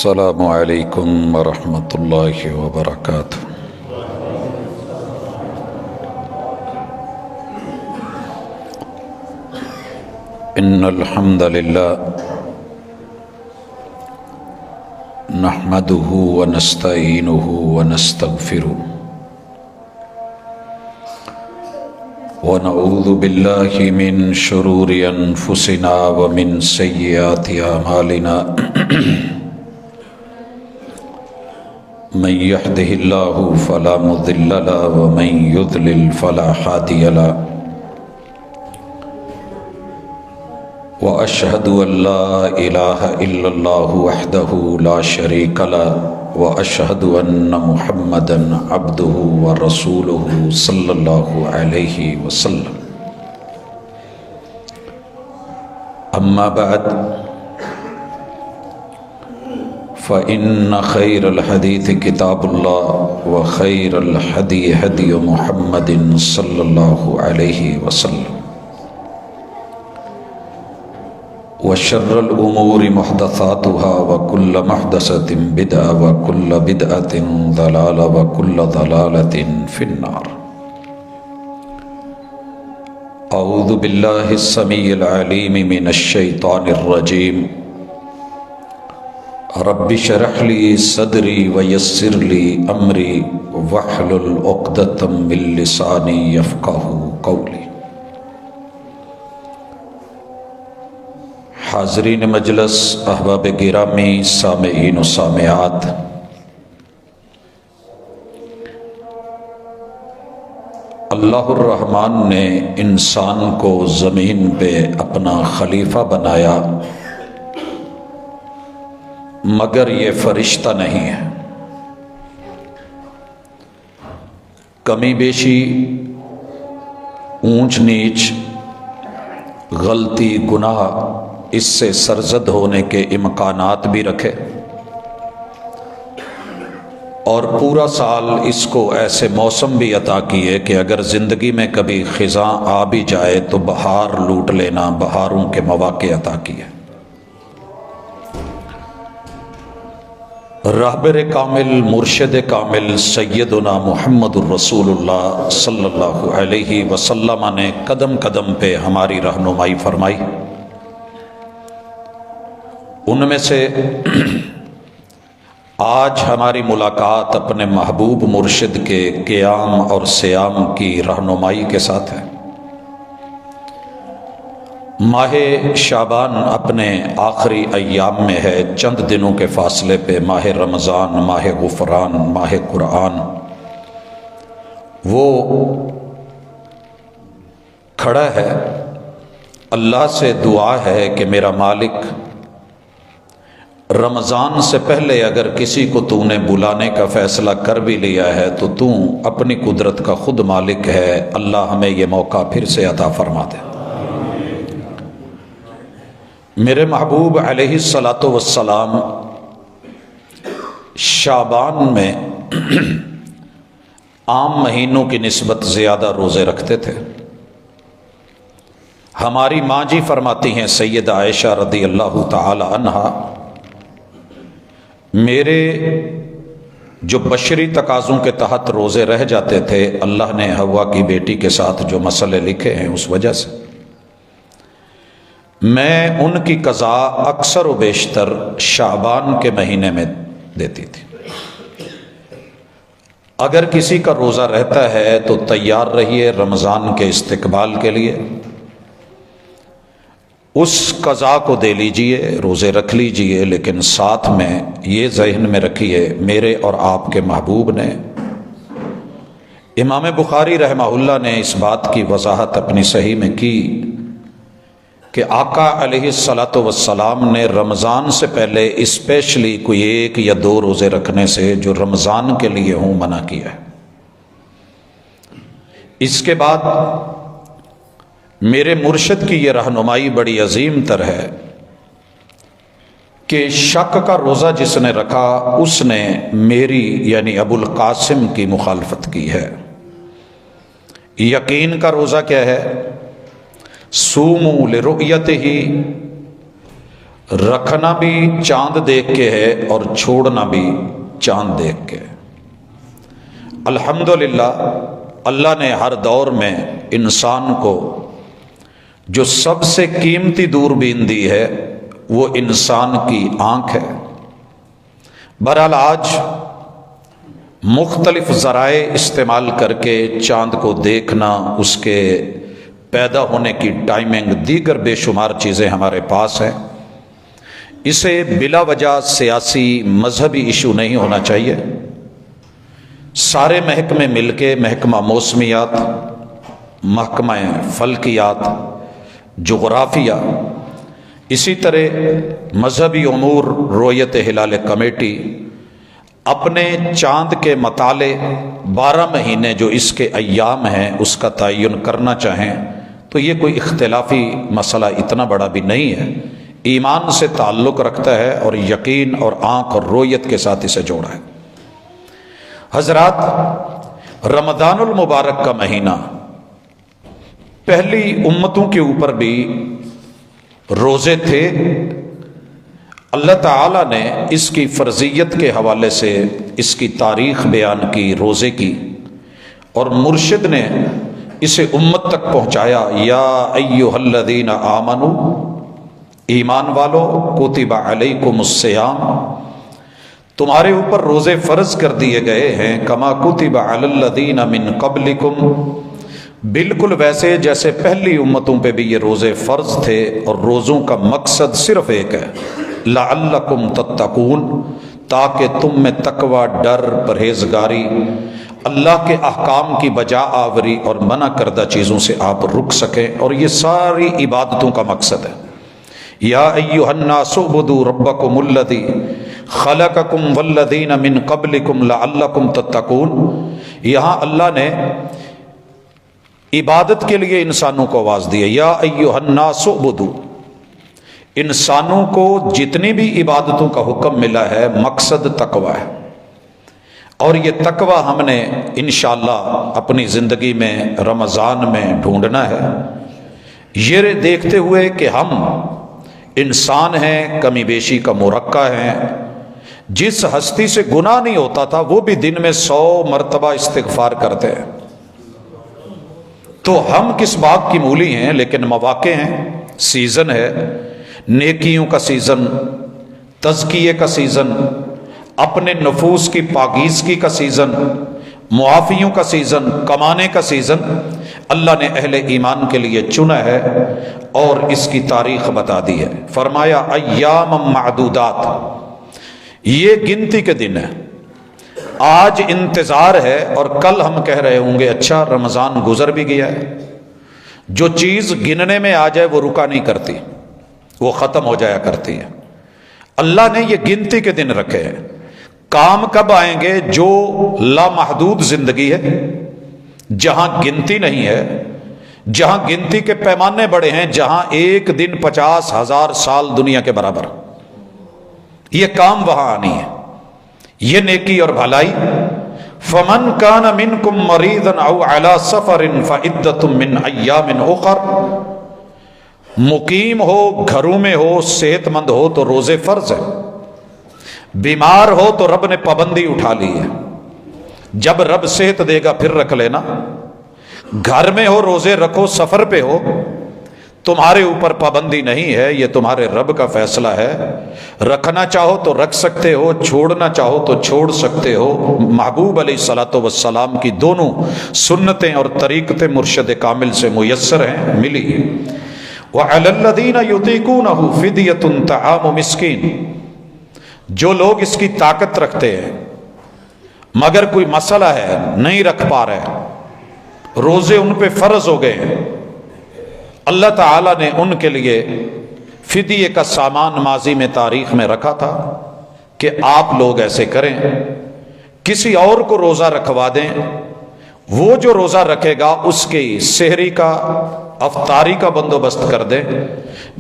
السلام علیکم ورحمۃ اللہ وبرکاتہ۔ ان الحمد للہ نحمده ونستعینه ونستغفره ونعوذ باللہ من شرور انفسنا ومن سیئات اعمالنا من يهده الله فلا مضل له ومن يضلل فلا هادي له وأشهد أن لا إله إلا الله وحده لا شريك له وأشهد أن محمدا عبده ورسوله صلى الله عليه وسلم۔ أما بعد فإن خير الحديث كتاب الله وخير الهدي هدي محمد صلى الله عليه وسلم وشر الأمور محدثاتها وكل محدثة بدعة وكل بدعة ضلالة وكل ضلالة في النار۔ أعوذ بالله السميع العليم من الشيطان الرجيم۔ رب اشرح لي صدري ويسر لي امري واحلل عقدة من لساني يفقهوا قولي۔ حاضرین مجلس، احباب گرامی، سامعین و سامعات، اللہ الرحمن نے انسان کو زمین پہ اپنا خلیفہ بنایا، مگر یہ فرشتہ نہیں ہے۔ کمی بیشی، اونچ نیچ، غلطی، گناہ اس سے سرزد ہونے کے امکانات بھی رکھے، اور پورا سال اس کو ایسے موسم بھی عطا کیے کہ اگر زندگی میں کبھی خزاں آ بھی جائے تو بہار لوٹ لینا، بہاروں کے مواقع عطا کیے۔ رہبر کامل، مرشد کامل سیدنا محمد الرسول اللہ صلی اللہ علیہ وسلم نے قدم قدم پہ ہماری رہنمائی فرمائی۔ ان میں سے آج ہماری ملاقات اپنے محبوب مرشد کے قیام اور صیام کی رہنمائی کے ساتھ ہے۔ ماہ شعبان اپنے آخری ایام میں ہے، چند دنوں کے فاصلے پہ ماہ رمضان، ماہ غفران، ماہ قرآن وہ کھڑا ہے۔ اللہ سے دعا ہے کہ میرا مالک، رمضان سے پہلے اگر کسی کو تو نے بلانے کا فیصلہ کر بھی لیا ہے تو تو اپنی قدرت کا خود مالک ہے، اللہ ہمیں یہ موقع پھر سے عطا فرما دے۔ میرے محبوب علیہ الصلاۃ والسلام شعبان میں عام مہینوں کی نسبت زیادہ روزے رکھتے تھے۔ ہماری ماں جی فرماتی ہیں، سیدہ عائشہ رضی اللہ تعالی عنہا، میرے جو بشری تقاضوں کے تحت روزے رہ جاتے تھے، اللہ نے حوا کی بیٹی کے ساتھ جو مسئلے لکھے ہیں اس وجہ سے میں ان کی قضا اکثر و بیشتر شعبان کے مہینے میں دیتی تھی۔ اگر کسی کا روزہ رہتا ہے تو تیار رہیے رمضان کے استقبال کے لیے، اس قضا کو دے لیجئے، روزے رکھ لیجئے، لیکن ساتھ میں یہ ذہن میں رکھیے، میرے اور آپ کے محبوب نے امام بخاری رحمہ اللہ نے اس بات کی وضاحت اپنی صحیح میں کی کہ آقا علیہ الصلاۃ والسلام نے رمضان سے پہلے اسپیشلی کوئی 1 یا 2 روزے رکھنے سے جو رمضان کے لیے ہوں منع کیا ہے۔ اس کے بعد میرے مرشد کی یہ رہنمائی بڑی عظیم تر ہے کہ شک کا روزہ جس نے رکھا اس نے میری یعنی ابو القاسم کی مخالفت کی ہے۔ یقین کا روزہ کیا ہے؟ صوموا لرؤیتہ، رکھنا بھی چاند دیکھ کے ہے اور چھوڑنا بھی چاند دیکھ کے۔ الحمدللہ اللہ نے ہر دور میں انسان کو جو سب سے قیمتی دوربین دی ہے وہ انسان کی آنکھ ہے۔ بہرحال آج مختلف ذرائع استعمال کر کے چاند کو دیکھنا، اس کے پیدا ہونے کی ٹائمنگ، دیگر بے شمار چیزیں ہمارے پاس ہیں۔ اسے بلا وجہ سیاسی مذہبی ایشو نہیں ہونا چاہیے۔ سارے محکمے مل کے، محکمہ موسمیات، محکمہ فلکیات، جغرافیہ، اسی طرح مذہبی امور رؤیت ہلال کمیٹی اپنے چاند کے مطالعے 12 مہینے جو اس کے ایام ہیں اس کا تعین کرنا چاہیں تو یہ کوئی اختلافی مسئلہ اتنا بڑا بھی نہیں ہے، ایمان سے تعلق رکھتا ہے اور یقین اور آنکھ اور رؤیت کے ساتھ اسے جوڑا ہے۔ حضرات، رمضان المبارک کا مہینہ پہلی امتوں کے اوپر بھی روزے تھے۔ اللہ تعالیٰ نے اس کی فرضیت کے حوالے سے اس کی تاریخ بیان کی روزے کی، اور مرشد نے اسے امت تک پہنچایا۔ یا ایھا الذین آمنوا، ایمان والو، کتب علیکم الصیام، تمہارے اوپر روزے فرض کر دیے گئے ہیں، کما کتب علی الذین من قبلکم، بالکل ویسے جیسے پہلی امتوں پہ بھی یہ روزے فرض تھے، اور روزوں کا مقصد صرف ایک ہے، لعلکم تتقون، تاکہ تم میں تقوی، ڈر، پرہیزگاری، اللہ کے احکام کی بجا آوری اور منع کردہ چیزوں سے آپ رک سکیں، اور یہ ساری عبادتوں کا مقصد ہے۔ یا ایھا الناس اعبدوا ربکم الذی خلقکم والذین من قبلکم لعلکم تتقون۔ یہاں اللہ نے عبادت کے لیے انسانوں کو آواز دی ہے، یا ایھا الناس اعبدوا، انسانوں کو جتنی بھی عبادتوں کا حکم ملا ہے مقصد تقوی ہے، اور یہ تقوی ہم نے انشاءاللہ اپنی زندگی میں رمضان میں ڈھونڈنا ہے، یہ دیکھتے ہوئے کہ ہم انسان ہیں، کمی بیشی کا مرکہ ہیں۔ جس ہستی سے گناہ نہیں ہوتا تھا وہ بھی دن میں 100 مرتبہ استغفار کرتے ہیں، تو ہم کس بات کی مولی ہیں، لیکن مواقع ہیں، سیزن ہے، نیکیوں کا سیزن، تزکیے کا سیزن، اپنے نفوس کی پاکیزگی کا سیزن، معافیوں کا سیزن، کمانے کا سیزن اللہ نے اہل ایمان کے لیے چنا ہے، اور اس کی تاریخ بتا دی ہے۔ فرمایا ایام معدودات، یہ گنتی کے دن ہے، آج انتظار ہے، اور کل ہم کہہ رہے ہوں گے اچھا رمضان گزر بھی گیا ہے۔ جو چیز گننے میں آ جائے وہ رکا نہیں کرتی، وہ ختم ہو جایا کرتی ہے۔ اللہ نے یہ گنتی کے دن رکھے ہیں۔ کام کب آئیں گے؟ جو لامحدود زندگی ہے، جہاں گنتی نہیں ہے، جہاں گنتی کے پیمانے بڑے ہیں، جہاں ایک دن 50,000 سال دنیا کے برابر، یہ کام وہاں آنی ہے، یہ نیکی اور بھلائی۔ فمن کان منکم مریضا او علی سفر فعدۃ من ایام اخر، مقیم ہو، گھروں میں ہو، صحت مند ہو تو روزے فرض ہے، بیمار ہو تو رب نے پابندی اٹھا لی ہے، جب رب صحت دے گا پھر رکھ لینا، گھر میں ہو روزے رکھو، سفر پہ ہو، تمہارے اوپر پابندی نہیں ہے، یہ تمہارے رب کا فیصلہ ہے، رکھنا چاہو تو رکھ سکتے ہو، چھوڑنا چاہو تو چھوڑ سکتے ہو۔ محبوب علیہ الصلوۃ والسلام کی دونوں سنتیں اور طریقتیں مرشد کامل سے میسر ہیں، ملی۔ وعلی الذین یطیقونہ فدیۃ طعام مسکین، جو لوگ اس کی طاقت رکھتے ہیں مگر کوئی مسئلہ ہے نہیں رکھ پا رہے، روزے ان پہ فرض ہو گئے ہیں، اللہ تعالیٰ نے ان کے لیے فدیے کا سامان ماضی میں تاریخ میں رکھا تھا کہ آپ لوگ ایسے کریں، کسی اور کو روزہ رکھوا دیں، وہ جو روزہ رکھے گا اس کی سحری کا افطاری کا بندوبست کر دیں،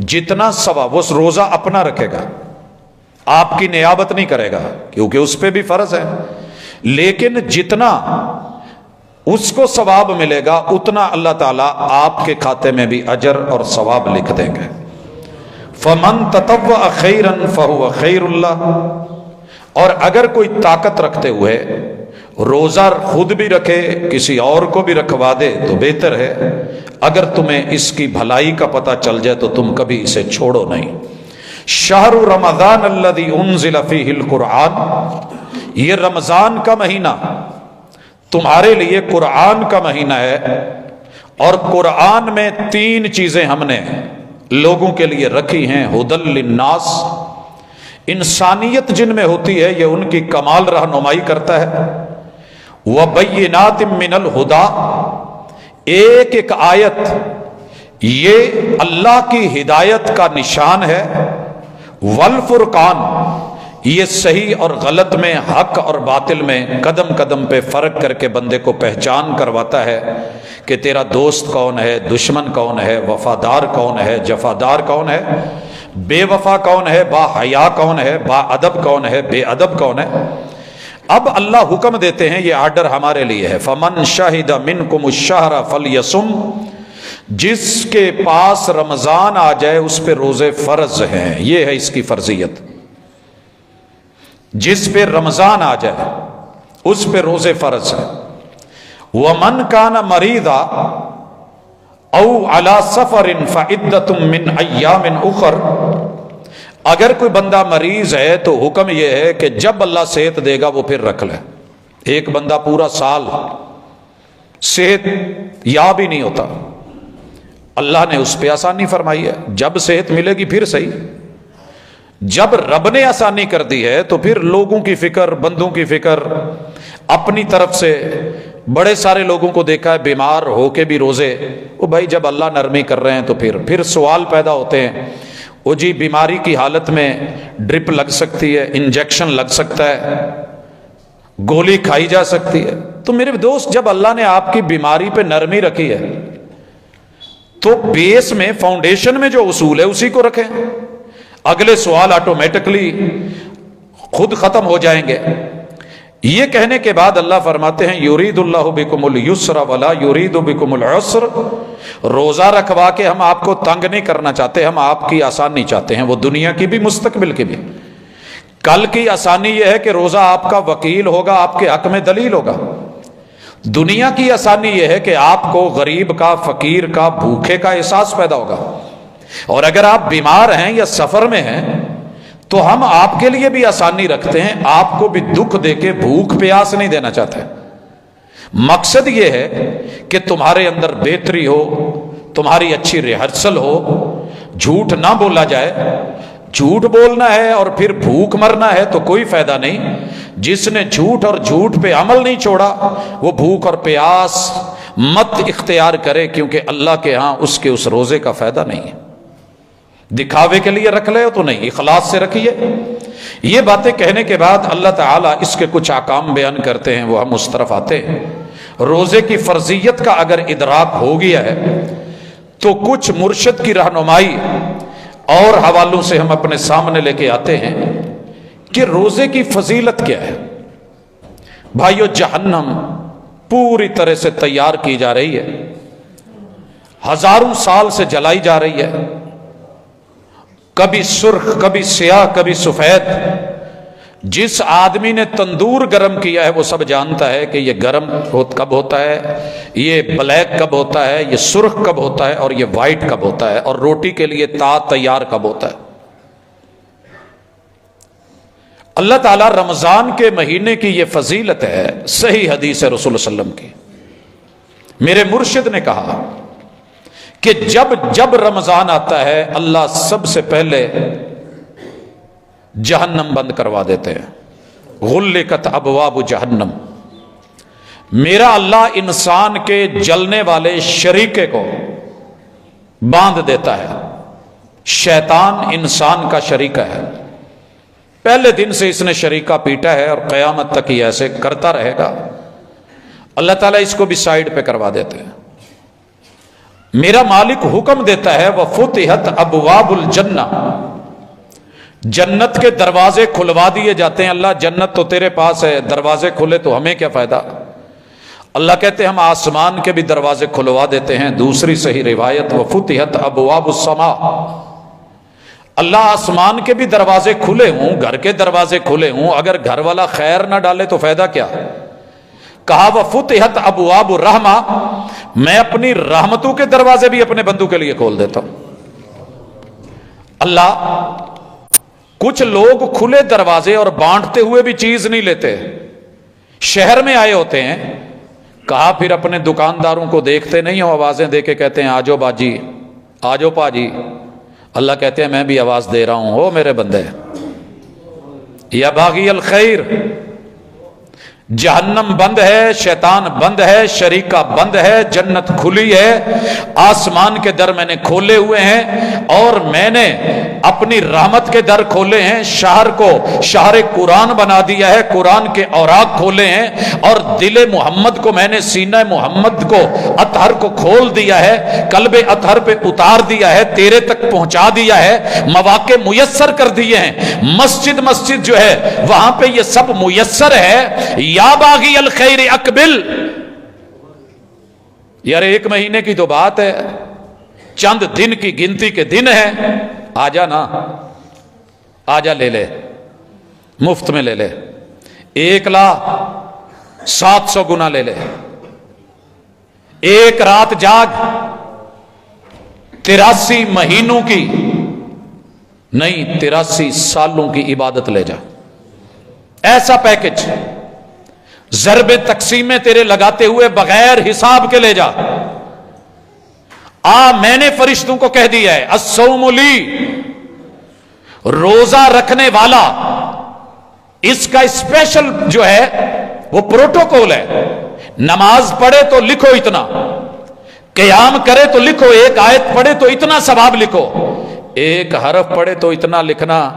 جتنا ثواب، وہ روزہ اپنا رکھے گا، آپ کی نیابت نہیں کرے گا کیونکہ اس پہ بھی فرض ہے، لیکن جتنا اس کو ثواب ملے گا اتنا اللہ تعالیٰ آپ کے کھاتے میں بھی اجر اور ثواب لکھ دیں گے۔ فَمَن تَطَوَّعَ خَيْرًا فَهُوَ خَيْرٌ لَّهُ، اور اگر کوئی طاقت رکھتے ہوئے روزہ خود بھی رکھے کسی اور کو بھی رکھوا دے تو بہتر ہے، اگر تمہیں اس کی بھلائی کا پتہ چل جائے تو تم کبھی اسے چھوڑو نہیں۔ شہر رمضان الذی انزل فیہ القرآن، یہ رمضان کا مہینہ تمہارے لیے قرآن کا مہینہ ہے، اور قرآن میں 3 چیزیں ہم نے لوگوں کے لیے رکھی ہیں، ھدی للناس، انسانیت جن میں ہوتی ہے یہ ان کی کمال رہنمائی کرتا ہے، وبینات من الہدی، ایک ایک آیت یہ اللہ کی ہدایت کا نشان ہے، والفرقان، یہ صحیح اور غلط میں، حق اور باطل میں قدم قدم پہ فرق کر کے بندے کو پہچان کرواتا ہے کہ تیرا دوست کون ہے، دشمن کون ہے، وفادار کون ہے، جفادار کون ہے، بے وفا کون ہے، با حیا کون ہے، با ادب کون ہے، بے ادب کون ہے۔ اب اللہ حکم دیتے ہیں، یہ آرڈر ہمارے لیے ہے، فمن شہد منکم الشہر فلیصم، جس کے پاس رمضان آ جائے اس پہ روزے فرض ہیں، یہ ہے اس کی فرضیت، جس پہ رمضان آ جائے اس پہ روزے فرض ہیں۔ ومن کان مریضا او علی سفر فعدۃ من ایام اخر، اگر کوئی بندہ مریض ہے تو حکم یہ ہے کہ جب اللہ صحت دے گا وہ پھر رکھ لے۔ ایک بندہ پورا سال صحت یاب ہی نہیں ہوتا، اللہ نے اس پہ آسانی فرمائی ہے، جب صحت ملے گی پھر صحیح۔ جب رب نے آسانی کر دی ہے تو پھر لوگوں کی فکر، بندوں کی فکر، اپنی طرف سے بڑے سارے لوگوں کو دیکھا ہے بیمار ہو کے بھی روزے، وہ بھائی جب اللہ نرمی کر رہے ہیں تو پھر سوال پیدا ہوتے ہیں، وہ جی بیماری کی حالت میں ڈرپ لگ سکتی ہے، انجیکشن لگ سکتا ہے، گولی کھائی جا سکتی ہے۔ تو میرے دوست، جب اللہ نے آپ کی بیماری پہ نرمی رکھی ہے تو بیس میں، فاؤنڈیشن میں جو اصول ہے اسی کو رکھیں، اگلے سوال آٹومیٹکلی خود ختم ہو جائیں گے۔ یہ کہنے کے بعد اللہ فرماتے ہیں یرید اللہ بکم اليسر ولا یرید بکم العسر، روزہ رکھوا کے ہم آپ کو تنگ نہیں کرنا چاہتے، ہم آپ کی آسانی چاہتے ہیں، وہ دنیا کی بھی مستقبل کی بھی۔ کل کی آسانی یہ ہے کہ روزہ آپ کا وکیل ہوگا، آپ کے حق میں دلیل ہوگا۔ دنیا کی آسانی یہ ہے کہ آپ کو غریب کا، فقیر کا، بھوکے کا احساس پیدا ہوگا، اور اگر آپ بیمار ہیں یا سفر میں ہیں تو ہم آپ کے لیے بھی آسانی رکھتے ہیں، آپ کو بھی دکھ دے کے بھوک پیاس نہیں دینا چاہتے۔ مقصد یہ ہے کہ تمہارے اندر بہتری ہو، تمہاری اچھی ریہرسل ہو، جھوٹ نہ بولا جائے۔ جھوٹ بولنا ہے اور پھر بھوک مرنا ہے تو کوئی فائدہ نہیں۔ جس نے جھوٹ اور جھوٹ پہ عمل نہیں چھوڑا وہ بھوک اور پیاس مت اختیار کرے، کیونکہ اللہ کے ہاں اس کے اس روزے کا فائدہ نہیں ہے۔ دکھاوے کے لیے رکھ لے تو نہیں، اخلاص سے رکھیے۔ یہ باتیں کہنے کے بعد اللہ تعالیٰ اس کے کچھ احکام بیان کرتے ہیں، وہ ہم اس طرف آتے ہیں۔ روزے کی فرضیت کا اگر ادراک ہو گیا ہے تو کچھ مرشد کی رہنمائی اور حوالوں سے ہم اپنے سامنے لے کے آتے ہیں کہ روزے کی فضیلت کیا ہے۔ بھائیو، جہنم پوری طرح سے تیار کی جا رہی ہے، ہزاروں سال سے جلائی جا رہی ہے، کبھی سرخ، کبھی سیاہ، کبھی سفید۔ جس آدمی نے تندور گرم کیا ہے وہ سب جانتا ہے کہ یہ گرم کب ہوتا ہے، یہ بلیک کب ہوتا ہے، یہ سرخ کب ہوتا ہے، اور یہ وائٹ کب ہوتا ہے، اور روٹی کے لیے تیار کب ہوتا ہے۔ اللہ تعالیٰ رمضان کے مہینے کی یہ فضیلت ہے، صحیح حدیث ہے رسول اللہ علیہ وسلم کی۔ میرے مرشد نے کہا کہ جب رمضان آتا ہے اللہ سب سے پہلے جہنم بند کروا دیتے ہیں، غلقت ابواب جہنم، میرا اللہ انسان کے جلنے والے شریکے کو باندھ دیتا ہے. شیطان انسان کا شریکہ ہے. پہلے دن سے اس نے شریکہ پیٹا ہے اور قیامت تک یہ ایسے کرتا رہے گا. اللہ تعالیٰ اس کو بھی سائیڈ پہ کروا دیتے ہیں. میرا مالک حکم دیتا ہے وَفُتِحَتْ أَبْوَابُ الْجَنَّةِ، جنت کے دروازے کھلوا دیے جاتے ہیں. اللہ جنت تو تیرے پاس ہے، دروازے کھلے تو ہمیں کیا فائدہ. اللہ کہتے ہیں ہم آسمان کے بھی دروازے کھلوا دیتے ہیں. دوسری صحیح روایت وَفُتِحَتْ أَبْوَابُ السَّمَاءِ، اللہ آسمان کے بھی دروازے کھلے ہوں، گھر کے دروازے کھلے ہوں، اگر گھر والا خیر نہ ڈالے تو فائدہ کیا. کہا وَفُتِحَتْ أَبْوَابُ الرَّحْمَةِ، میں اپنی رحمتوں کے دروازے بھی اپنے بندوں کے لیے کھول دیتا ہوں. اللہ کچھ لوگ کھلے دروازے اور بانٹتے ہوئے بھی چیز نہیں لیتے. شہر میں آئے ہوتے ہیں، کہا پھر اپنے دکانداروں کو دیکھتے نہیں ہو، آوازیں دے کے کہتے ہیں آجو باجی، آجو پاجی. اللہ کہتے ہیں میں بھی آواز دے رہا ہوں، ہو میرے بندے. یا باغی الخیر، جہنم بند ہے، شیطان بند ہے، شریکہ بند ہے، جنت کھلی ہے، آسمان کے در میں نے کھولے ہوئے ہیں اور میں نے اپنی رحمت کے در کھولے ہیں. شہر کو شہر قرآن بنا دیا ہے، قرآن کے اوراق کھولے ہیں اور دل محمد کو میں نے سینہ محمد کو اطہر کو کھول دیا ہے، قلب اطہر پہ اتار دیا ہے، تیرے تک پہنچا دیا ہے، مواقع میسر کر دیے ہیں. مسجد جو ہے وہاں پہ یہ سب میسر ہے. یا باغی الخیر اقبل، یار ایک مہینے کی تو بات ہے، چند دن کی گنتی کے دن ہے. آجا نا، آجا لے لے، مفت میں لے لے. 1,07,000 گنا لے لے. ایک رات جاگ، 83 مہینوں کی نہیں 83 سالوں کی عبادت لے جا. ایسا پیکج ضرب تقسیمیں تیرے لگاتے ہوئے بغیر حساب کے لے جا. میں نے فرشتوں کو کہہ دیا ہے الصوم لی، روزہ رکھنے والا اس کا اسپیشل جو ہے وہ پروٹوکول ہے. نماز پڑھے تو لکھو اتنا، قیام کرے تو لکھو، ایک آیت پڑھے تو اتنا ثواب لکھو، ایک حرف پڑھے تو اتنا لکھنا.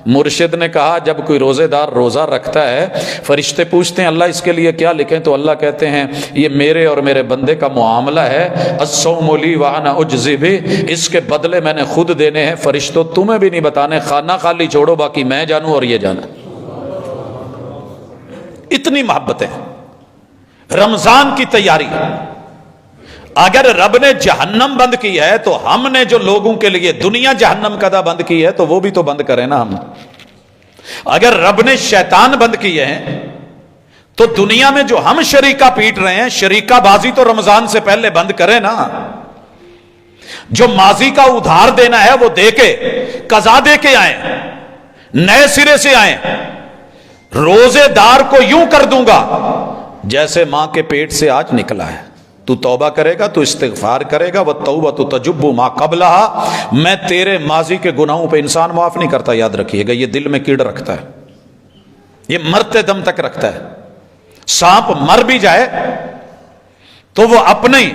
مرشد نے کہا جب کوئی روزے دار روزہ رکھتا ہے، فرشتے پوچھتے ہیں اللہ اس کے لیے کیا لکھیں، تو اللہ کہتے ہیں یہ میرے اور میرے بندے کا معاملہ ہے. الصوم لی وانا اجزی بہ، اس کے بدلے میں نے خود دینے ہیں. فرشتوں تمہیں بھی نہیں بتانے، خانہ خالی چھوڑو، باقی میں جانوں اور یہ جانا. اتنی محبتیں. رمضان کی تیاری، اگر رب نے جہنم بند کی ہے تو ہم نے جو لوگوں کے لیے دنیا جہنم کدا بند کی ہے تو وہ بھی تو بند کریں نا ہم. اگر رب نے شیطان بند کیے ہیں تو دنیا میں جو ہم شریکہ پیٹ رہے ہیں، شریکہ بازی تو رمضان سے پہلے بند کریں نا. جو ماضی کا ادھار دینا ہے وہ دے کے، قضا دے کے آئیں، نئے سرے سے آئیں. روزے دار کو یوں کر دوں گا جیسے ماں کے پیٹ سے آج نکلا ہے. تو توبہ کرے گا، تو استغفار کرے گا، وَالتَّوْبَةُ تَجُبُّ مَا قَبْلَهَا، میں تیرے ماضی کے گناہوں پہ انسان معاف نہیں کرتا. یاد رکھیے گا، یہ دل میں کیڑ رکھتا ہے، یہ مرتے دم تک رکھتا ہے. سانپ مر بھی جائے تو وہ اپنی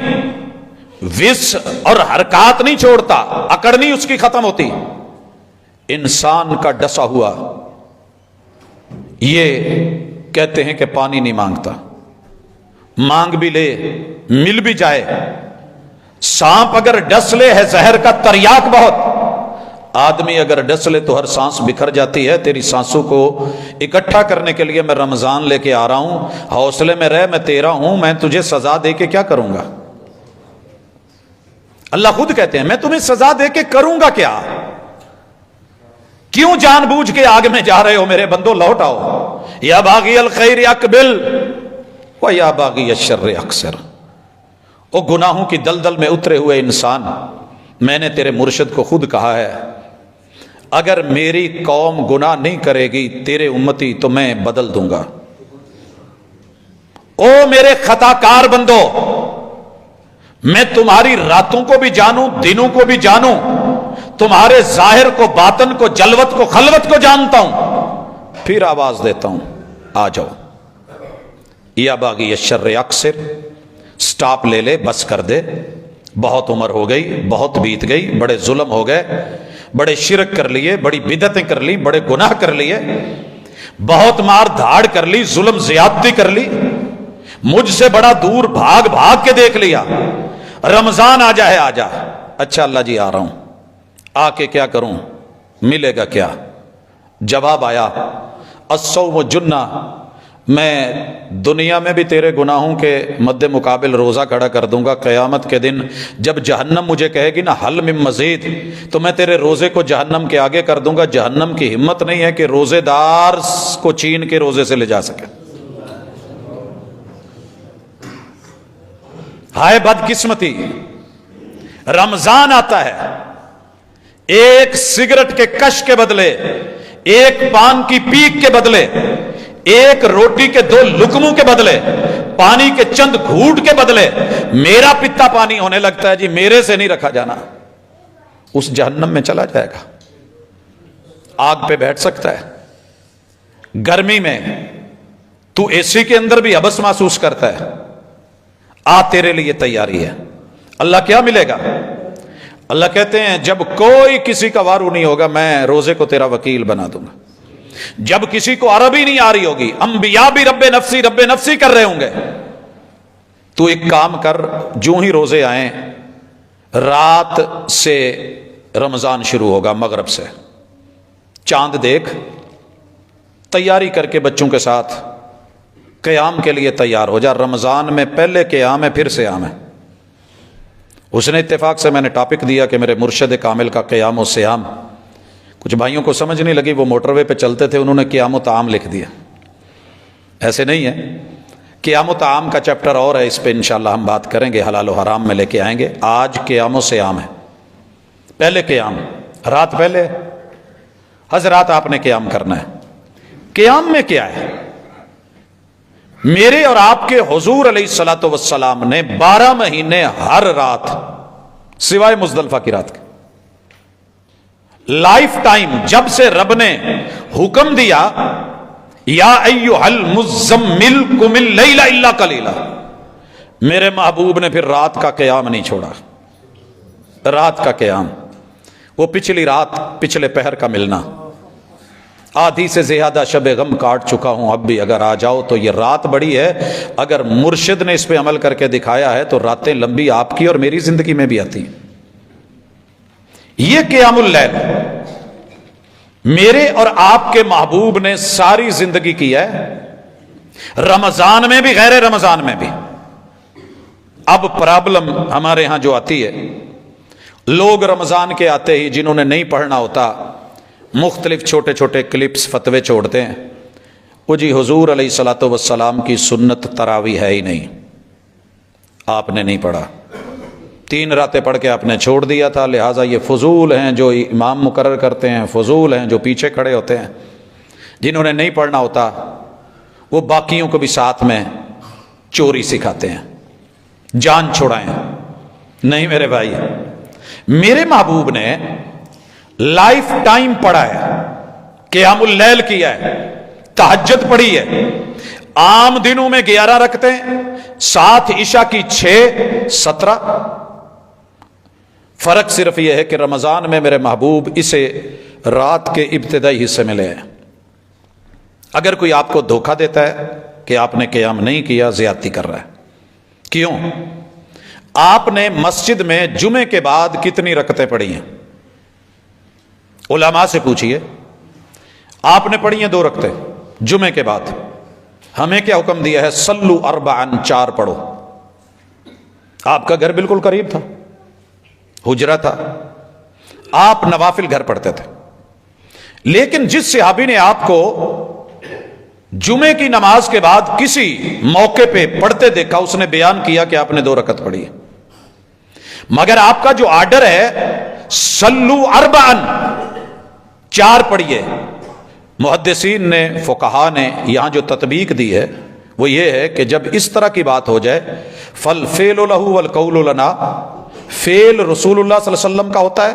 وس اور حرکات نہیں چھوڑتا، اکڑ نہیں اس کی ختم ہوتی. انسان کا ڈسا ہوا یہ کہتے ہیں کہ پانی نہیں مانگتا، مانگ بھی لے مل بھی جائے. سانپ اگر ڈس لے ہے زہر کا تریاک بہت، آدمی اگر ڈس لے تو ہر سانس بکھر جاتی ہے. تیری سانسوں کو اکٹھا کرنے کے لیے میں رمضان لے کے آ رہا ہوں. حوصلے میں رہ، میں تیرا ہوں، میں تجھے سزا دے کے کیا کروں گا. اللہ خود کہتے ہیں میں تمہیں سزا دے کے کروں گا کیا. کیوں جان بوجھ کے آگ میں جا رہے ہو میرے بندو، لوٹ آؤ. یا باغی الخیر اقبل یا باغی الشر اقصر. او گناہوں کی دلدل میں اترے ہوئے انسان، میں نے تیرے مرشد کو خود کہا ہے اگر میری قوم گناہ نہیں کرے گی تیرے امتی تو میں بدل دوں گا. او میرے خطا کار بندو، میں تمہاری راتوں کو بھی جانوں، دنوں کو بھی جانوں، تمہارے ظاہر کو، باطن کو، جلوت کو، خلوت کو جانتا ہوں. پھر آواز دیتا ہوں آ جاؤ. یا باغی الشر اقصر، سٹاپ لے لے، بس کر دے، بہت عمر ہو گئی، بہت بیت گئی، بڑے ظلم ہو گئے، بڑے شرک کر لیے، بڑی بدعتیں کر لی، بڑے گناہ کر لیے، بہت مار دھاڑ کر لی، ظلم زیادتی کر لی، مجھ سے بڑا دور بھاگ بھاگ کے دیکھ لیا، رمضان آ جائے آ جا۔ اچھا اللہ جی آ رہا ہوں، آ کے کیا کروں، ملے گا کیا؟ جواب آیا الصوم جنہ، میں دنیا میں بھی تیرے گناہوں کے مد مقابل روزہ کھڑا کر دوں گا، قیامت کے دن جب جہنم مجھے کہے گی نا حل من مزید، تو میں تیرے روزے کو جہنم کے آگے کر دوں گا۔ جہنم کی ہمت نہیں ہے کہ روزے دار کو چین کے روزے سے لے جا سکے۔ ہائے بدقسمتی، رمضان آتا ہے، ایک سگریٹ کے کش کے بدلے، ایک پان کی پیک کے بدلے، ایک روٹی کے 2 لقموں کے بدلے، پانی کے چند گھونٹ کے بدلے میرا پتا پانی ہونے لگتا ہے، جی میرے سے نہیں رکھا جانا، اس جہنم میں چلا جائے گا۔ آگ پہ بیٹھ سکتا ہے، گرمی میں تو اے سی کے اندر بھی حبس محسوس کرتا ہے، آ تیرے لیے تیاری ہے۔ اللہ کیا ملے گا؟ اللہ کہتے ہیں جب کوئی کسی کا وارو نہیں ہوگا، میں روزے کو تیرا وکیل بنا دوں گا۔ جب کسی کو عربی نہیں آ رہی ہوگی، انبیاء بھی رب نفسی کر رہے ہوں گے، تو ایک کام کر، جو ہی روزے آئیں، رات سے رمضان شروع ہوگا، مغرب سے چاند دیکھ، تیاری کر کے بچوں کے ساتھ قیام کے لیے تیار ہو جا۔ رمضان میں پہلے قیام ہے، پھر سیام ہے۔ اس نے اتفاق سے میں نے ٹاپک دیا کہ میرے مرشد کامل کا قیام و سیام، کچھ بھائیوں کو سمجھ نہیں لگی، وہ موٹر وے پہ چلتے تھے، انہوں نے قیام و طعام لکھ دیا۔ ایسے نہیں ہے، قیام و طعام کا چیپٹر اور ہے، اس پہ انشاءاللہ ہم بات کریں گے، حلال و حرام میں لے کے آئیں گے۔ آج قیام و سیام ہے، پہلے قیام، رات پہلے حضرات آپ نے قیام کرنا ہے۔ قیام میں کیا ہے؟ میرے اور آپ کے حضور علیہ الصلوۃ والسلام نے 12 مہینے ہر رات سوائے مزدلفہ کی رات کے، لائف ٹائم جب سے رب نے حکم دیا یا ایھا المزمل قم اللیل الا قلیلا، میرے محبوب نے پھر رات کا قیام نہیں چھوڑا۔ رات کا قیام، وہ پچھلی رات، پچھلے پہر کا ملنا، آدھی سے زیادہ شب غم کاٹ چکا ہوں، اب بھی اگر آ جاؤ تو یہ رات بڑی ہے۔ اگر مرشد نے اس پہ عمل کر کے دکھایا ہے تو راتیں لمبی آپ کی اور میری زندگی میں بھی آتی ہیں۔ یہ قیام اللیل میرے اور آپ کے محبوب نے ساری زندگی کی ہے، رمضان میں بھی، غیر رمضان میں بھی۔ اب پرابلم ہمارے ہاں جو آتی ہے، لوگ رمضان کے آتے ہی جنہوں نے نہیں پڑھنا ہوتا، مختلف چھوٹے چھوٹے کلپس فتوے چھوڑتے ہیں، وہ جی حضور علیہ الصلوۃ والسلام کی سنت تراویح ہے ہی نہیں، آپ نے نہیں پڑھا، 3 راتیں پڑھ کے آپ نے چھوڑ دیا تھا، لہٰذا یہ فضول ہیں جو امام مقرر کرتے ہیں، فضول ہیں جو پیچھے کھڑے ہوتے ہیں۔ جنہوں نے نہیں پڑھنا ہوتا وہ باقیوں کو بھی ساتھ میں چوری سکھاتے ہیں، جان چھڑائیں۔ نہیں میرے بھائی، میرے محبوب نے لائف ٹائم پڑھا ہے، قیام اللیل کیا ہے، تہجد پڑھی ہے، عام دنوں میں 11 رکھتے ہیں، 7 عشاء کی 6، 17۔ فرق صرف یہ ہے کہ رمضان میں میرے محبوب اسے رات کے ابتدائی حصے میں لے آئے۔ اگر کوئی آپ کو دھوکہ دیتا ہے کہ آپ نے قیام نہیں کیا، زیادتی کر رہا ہے۔ کیوں؟ آپ نے مسجد میں جمعے کے بعد کتنی رکعتیں پڑھی ہیں؟ علماء سے پوچھئے، آپ نے پڑھی ہیں 2 رکعتیں جمعے کے بعد، ہمیں کیا حکم دیا ہے؟ صلو 4 4 پڑھو۔ آپ کا گھر بالکل قریب تھا، حجرہ تھا، آپ نوافل گھر پڑھتے تھے، لیکن جس صحابی نے آپ کو جمعے کی نماز کے بعد کسی موقع پہ پڑھتے دیکھا، اس نے بیان کیا کہ آپ نے 2 رکعت پڑھی ہے، مگر آپ کا جو آرڈر ہے صلو 4 پڑھیے۔ محدثین نے، فقہا نے یہاں جو تطبیق دی ہے وہ یہ ہے کہ جب اس طرح کی بات ہو جائے، فالفعل لہ والقول لنا، فعل رسول اللہ صلی اللہ علیہ وسلم کا ہوتا ہے،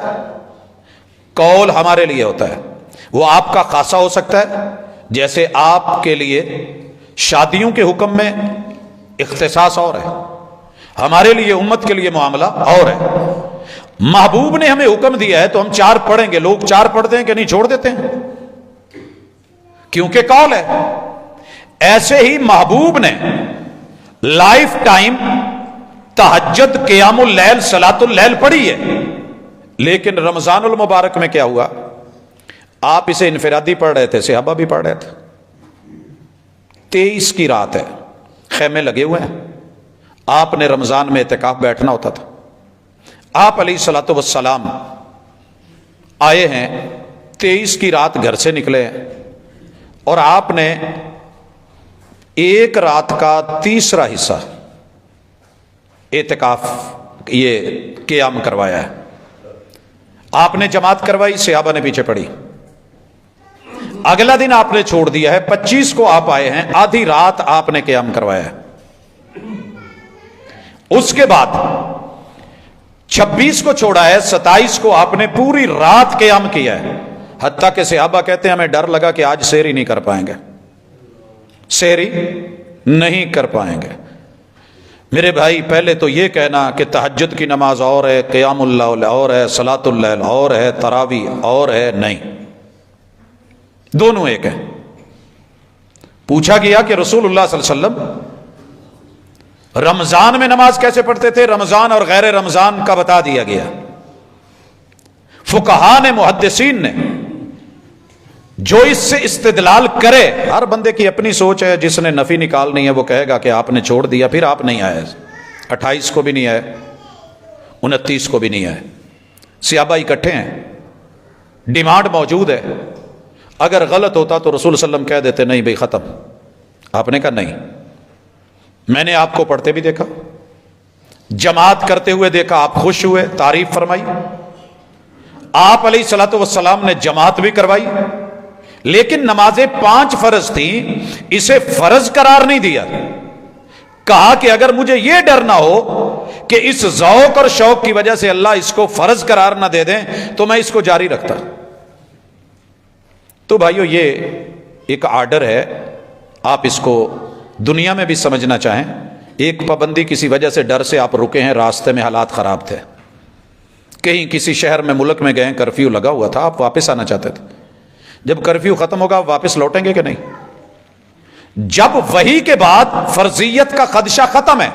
قول ہمارے لیے ہوتا ہے۔ وہ آپ کا خاصہ ہو سکتا ہے، جیسے آپ کے لیے شادیوں کے حکم میں اختصاص اور ہے، ہمارے لیے امت کے لیے معاملہ اور ہے۔ محبوب نے ہمیں حکم دیا ہے تو ہم 4 پڑھیں گے۔ لوگ 4 پڑھتے ہیں کہ نہیں، چھوڑ دیتے ہیں کیونکہ قول ہے۔ ایسے ہی محبوب نے لائف ٹائم تہجد، قیام اللیل، صلاۃ اللیل پڑھی ہے، لیکن رمضان المبارک میں کیا ہوا؟ آپ اسے انفرادی پڑھ رہے تھے، صحابہ بھی پڑھ رہے تھے۔ 23 کی رات ہے، خیمے لگے ہوئے ہیں، آپ نے رمضان میں اعتکاف بیٹھنا ہوتا تھا۔ آپ علیہ الصلوۃ والسلام آئے ہیں، 23 کی رات گھر سے نکلے ہیں، اور آپ نے ایک رات کا تیسرا حصہ اعتکاف یہ قیام کروایا ہے۔ آپ نے جماعت کروائی، صحابہ نے پیچھے پڑی۔ اگلا دن آپ نے چھوڑ دیا ہے، 25 کو آپ آئے ہیں، آدھی رات آپ نے قیام کروایا ہے۔ اس کے بعد 26 کو چھوڑا ہے، 27 کو آپ نے پوری رات قیام کیا ہے، حتیٰ کہ صحابہ کہتے ہیں ہمیں ڈر لگا کہ آج سحری نہیں کر پائیں گے، سحری نہیں کر پائیں گے۔ میرے بھائی، پہلے تو یہ کہنا کہ تہجد کی نماز اور ہے، قیام اللہ اور ہے، صلاۃ اللیل اور ہے، تراویح اور ہے، نہیں، دونوں ایک ہیں۔ پوچھا گیا کہ رسول اللہ صلی اللہ علیہ وسلم رمضان میں نماز کیسے پڑھتے تھے؟ رمضان اور غیر رمضان کا بتا دیا گیا۔ فقہا نے، محدثین نے جو اس سے استدلال کرے، ہر بندے کی اپنی سوچ ہے، جس نے نفی نکالنی ہے وہ کہے گا کہ آپ نے چھوڑ دیا، پھر آپ نہیں آئے، 28 کو بھی نہیں آئے، 29 کو بھی نہیں آئے، صحابہ اکٹھے ہیں، ڈیمانڈ موجود ہے۔ اگر غلط ہوتا تو رسول صلی اللہ علیہ وسلم کہہ دیتے نہیں بھائی ختم، آپ نے کہا نہیں، میں نے آپ کو پڑھتے بھی دیکھا، جماعت کرتے ہوئے دیکھا، آپ خوش ہوئے، تعریف فرمائی، آپ علیہ الصلوۃ والسلام نے جماعت بھی کروائی، لیکن نمازیں 5 فرض تھیں، اسے فرض قرار نہیں دیا۔ کہا کہ اگر مجھے یہ ڈر نہ ہو کہ اس ذوق اور شوق کی وجہ سے اللہ اس کو فرض قرار نہ دے دیں تو میں اس کو جاری رکھتا۔ تو بھائیو، یہ ایک آرڈر ہے، آپ اس کو دنیا میں بھی سمجھنا چاہیں۔ ایک پابندی کسی وجہ سے، ڈر سے آپ رکے ہیں، راستے میں حالات خراب تھے، کہیں کسی شہر میں، ملک میں گئے، کرفیو لگا ہوا تھا، آپ واپس آنا چاہتے تھے، جب کرفیو ختم ہوگا واپس لوٹیں گے کہ نہیں؟ جب وحی کے بعد فرضیت کا خدشہ ختم ہے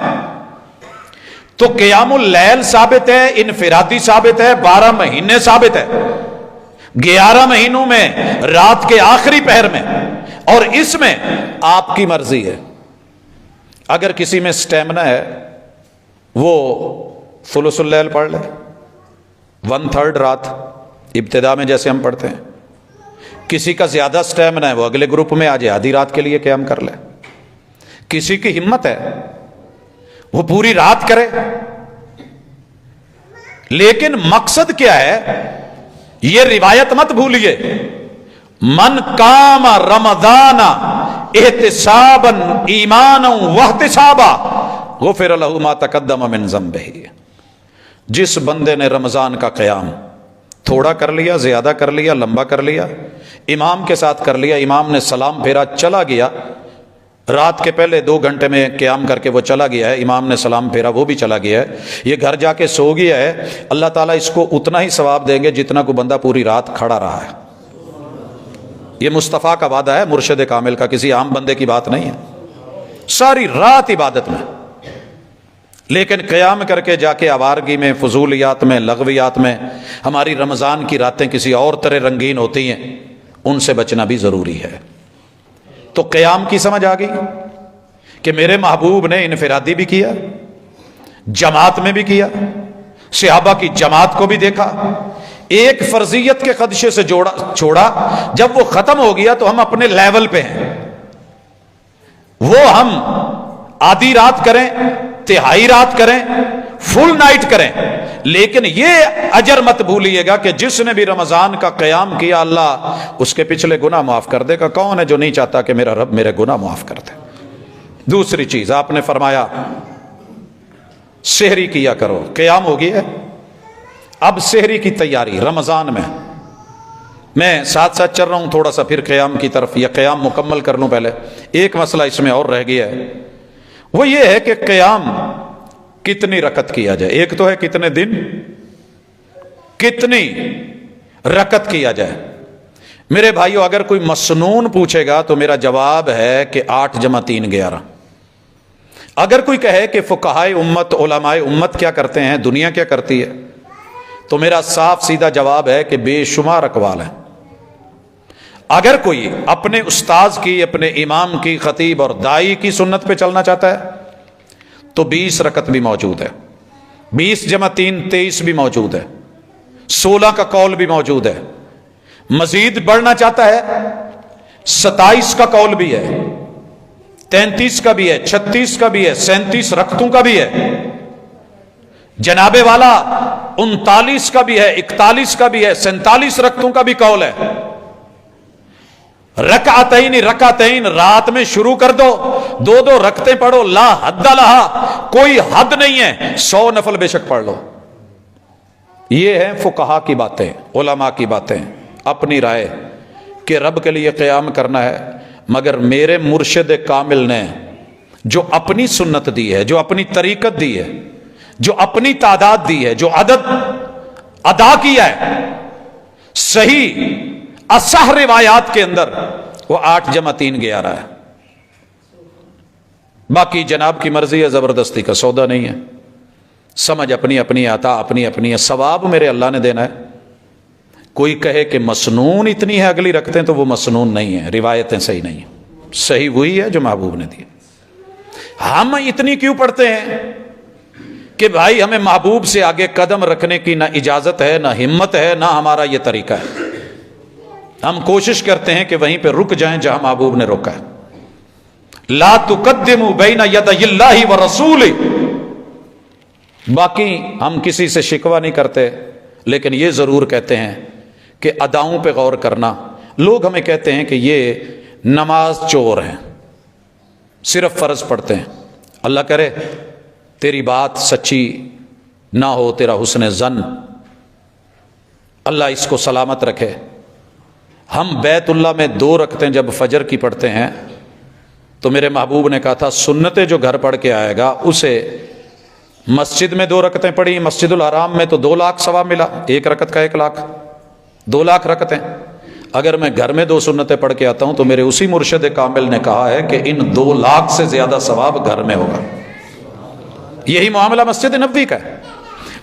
تو قیام اللیل ثابت ہے، انفرادی ثابت ہے، 12 مہینے ثابت ہے، 11 مہینوں میں رات کے آخری پہر میں، اور اس میں آپ کی مرضی ہے۔ اگر کسی میں سٹیمنا ہے وہ ثلث اللیل پڑھ لے، 1/3 رات ابتدا میں جیسے ہم پڑھتے ہیں۔ کسی کا زیادہ سٹیمنا ہے وہ اگلے گروپ میں آ جائے، آدھی رات کے لیے قیام کر لے۔ کسی کی ہمت ہے وہ پوری رات کرے، لیکن مقصد کیا ہے یہ روایت مت بھولیے، من قام رمضان احتسابا ایمانا واحتسابا غفر له ما تقدم من ذنبہ۔ جس بندے نے رمضان کا قیام تھوڑا کر لیا، زیادہ کر لیا، لمبا کر لیا، امام کے ساتھ کر لیا، امام نے سلام پھیرا، چلا گیا، رات کے پہلے 2 گھنٹے میں قیام کر کے وہ چلا گیا ہے، امام نے سلام پھیرا، وہ بھی چلا گیا ہے، یہ گھر جا کے سو گیا ہے، اللہ تعالیٰ اس کو اتنا ہی ثواب دیں گے جتنا کو بندہ پوری رات کھڑا رہا ہے۔ یہ مصطفیٰ کا وعدہ ہے، مرشد کامل کا، کسی عام بندے کی بات نہیں ہے، ساری رات عبادت میں۔ لیکن قیام کر کے جا کے آوارگی میں، فضولیات میں، لغویات میں، ہماری رمضان کی راتیں کسی اور طرح رنگین ہوتی ہیں، ان سے بچنا بھی ضروری ہے۔ تو قیام کی سمجھ آ گئی کہ میرے محبوب نے انفرادی بھی کیا، جماعت میں بھی کیا، صحابہ کی جماعت کو بھی دیکھا، ایک فرضیت کے خدشے سے چھوڑا، جب وہ ختم ہو گیا تو ہم اپنے لیول پہ ہیں، وہ ہم آدھی رات کریں، تہائی رات کریں، فل نائٹ کریں، لیکن یہ اجر مت بھولیے گا کہ جس نے بھی رمضان کا قیام کیا اللہ اس کے پچھلے گناہ معاف کر دے گا۔ کون ہے جو نہیں چاہتا کہ میرا رب میرے گناہ معاف کر دے؟ دوسری چیز آپ نے فرمایا سحری کیا کرو، قیام ہو گیا ہے، اب سحری کی تیاری رمضان میں میں ساتھ ساتھ چل رہا ہوں تھوڑا سا پھر قیام کی طرف، یا قیام مکمل کر لوں پہلے. ایک مسئلہ اس میں اور رہ گیا ہے، وہ یہ ہے کہ قیام کتنی رکعت کیا جائے. ایک تو ہے کتنے دن، کتنی رکعت کیا جائے. میرے بھائیو، اگر کوئی مسنون پوچھے گا تو میرا جواب ہے کہ 8 + 3 = 11. اگر کوئی کہے کہ فقہائے امت، علماء امت کیا کرتے ہیں، دنیا کیا کرتی ہے، تو میرا صاف سیدھا جواب ہے کہ بے شمار اقوال ہیں. اگر کوئی اپنے استاذ کی، اپنے امام کی، خطیب اور دائی کی سنت پہ چلنا چاہتا ہے تو 20 رکعت بھی موجود ہے، 20 + 3 = 23 بھی موجود ہے، 16 کا قول بھی موجود ہے. مزید بڑھنا چاہتا ہے 27 کا قول بھی ہے، 33 کا بھی ہے، 36 کا بھی ہے، 37 رکعتوں کا بھی ہے. جناب والا 39 کا بھی ہے، 41 کا بھی ہے، 47 رکعتوں کا بھی قول ہے. رکعتین رات میں شروع کر دو، 2 رکعتیں پڑھو، لا حد لہا، کوئی حد نہیں ہے، 100 نفل بے شک پڑھ لو. یہ ہیں فقہا کی باتیں، علماء کی باتیں، اپنی رائے کہ رب کے لیے قیام کرنا ہے. مگر میرے مرشد کامل نے جو اپنی سنت دی ہے، جو اپنی طریقت دی ہے، جو اپنی تعداد دی ہے، جو عدد ادا کیا ہے، صحیح اصح روایات کے اندر وہ 8 + 3 = 11 ہے. باقی جناب کی مرضی ہے، زبردستی کا سودا نہیں ہے. سمجھ اپنی اپنی آتا، اپنی اپنی ہے، ثواب میرے اللہ نے دینا ہے. کوئی کہے کہ مسنون اتنی ہے اگلی رکھتے ہیں تو وہ مسنون نہیں ہے، روایتیں صحیح نہیں ہیں. صحیح وہی ہے جو محبوب نے دی. ہم اتنی کیوں پڑھتے ہیں کہ بھائی ہمیں محبوب سے آگے قدم رکھنے کی نہ اجازت ہے، نہ ہمت ہے، نہ ہمارا یہ طریقہ ہے. ہم کوشش کرتے ہیں کہ وہیں پہ رک جائیں جہاں محبوب نے روکا ہے. لا تقدموا بین یدی اللہ ورسولہ. باقی ہم کسی سے شکوہ نہیں کرتے، لیکن یہ ضرور کہتے ہیں کہ اداؤں پہ غور کرنا. لوگ ہمیں کہتے ہیں کہ یہ نماز چور ہیں، صرف فرض پڑھتے ہیں. اللہ کرے تیری بات سچی نہ ہو، تیرا حسن ظن، اللہ اس کو سلامت رکھے. ہم بیت اللہ میں 2 رکعتیں جب فجر کی پڑھتے ہیں تو میرے محبوب نے کہا تھا سنتیں جو گھر پڑھ کے آئے گا اسے مسجد میں 2 رکعتیں پڑھی، مسجد الحرام میں تو 2 لاکھ ثواب ملا، 1 رکعت کا 1 لاکھ، 2 لاکھ رکعتیں. اگر میں گھر میں 2 سنتیں پڑھ کے آتا ہوں تو میرے اسی مرشد کامل نے کہا ہے کہ ان 2 لاکھ سے زیادہ ثواب گھر میں ہوگا. یہی معاملہ مسجد نبوی کا ہے.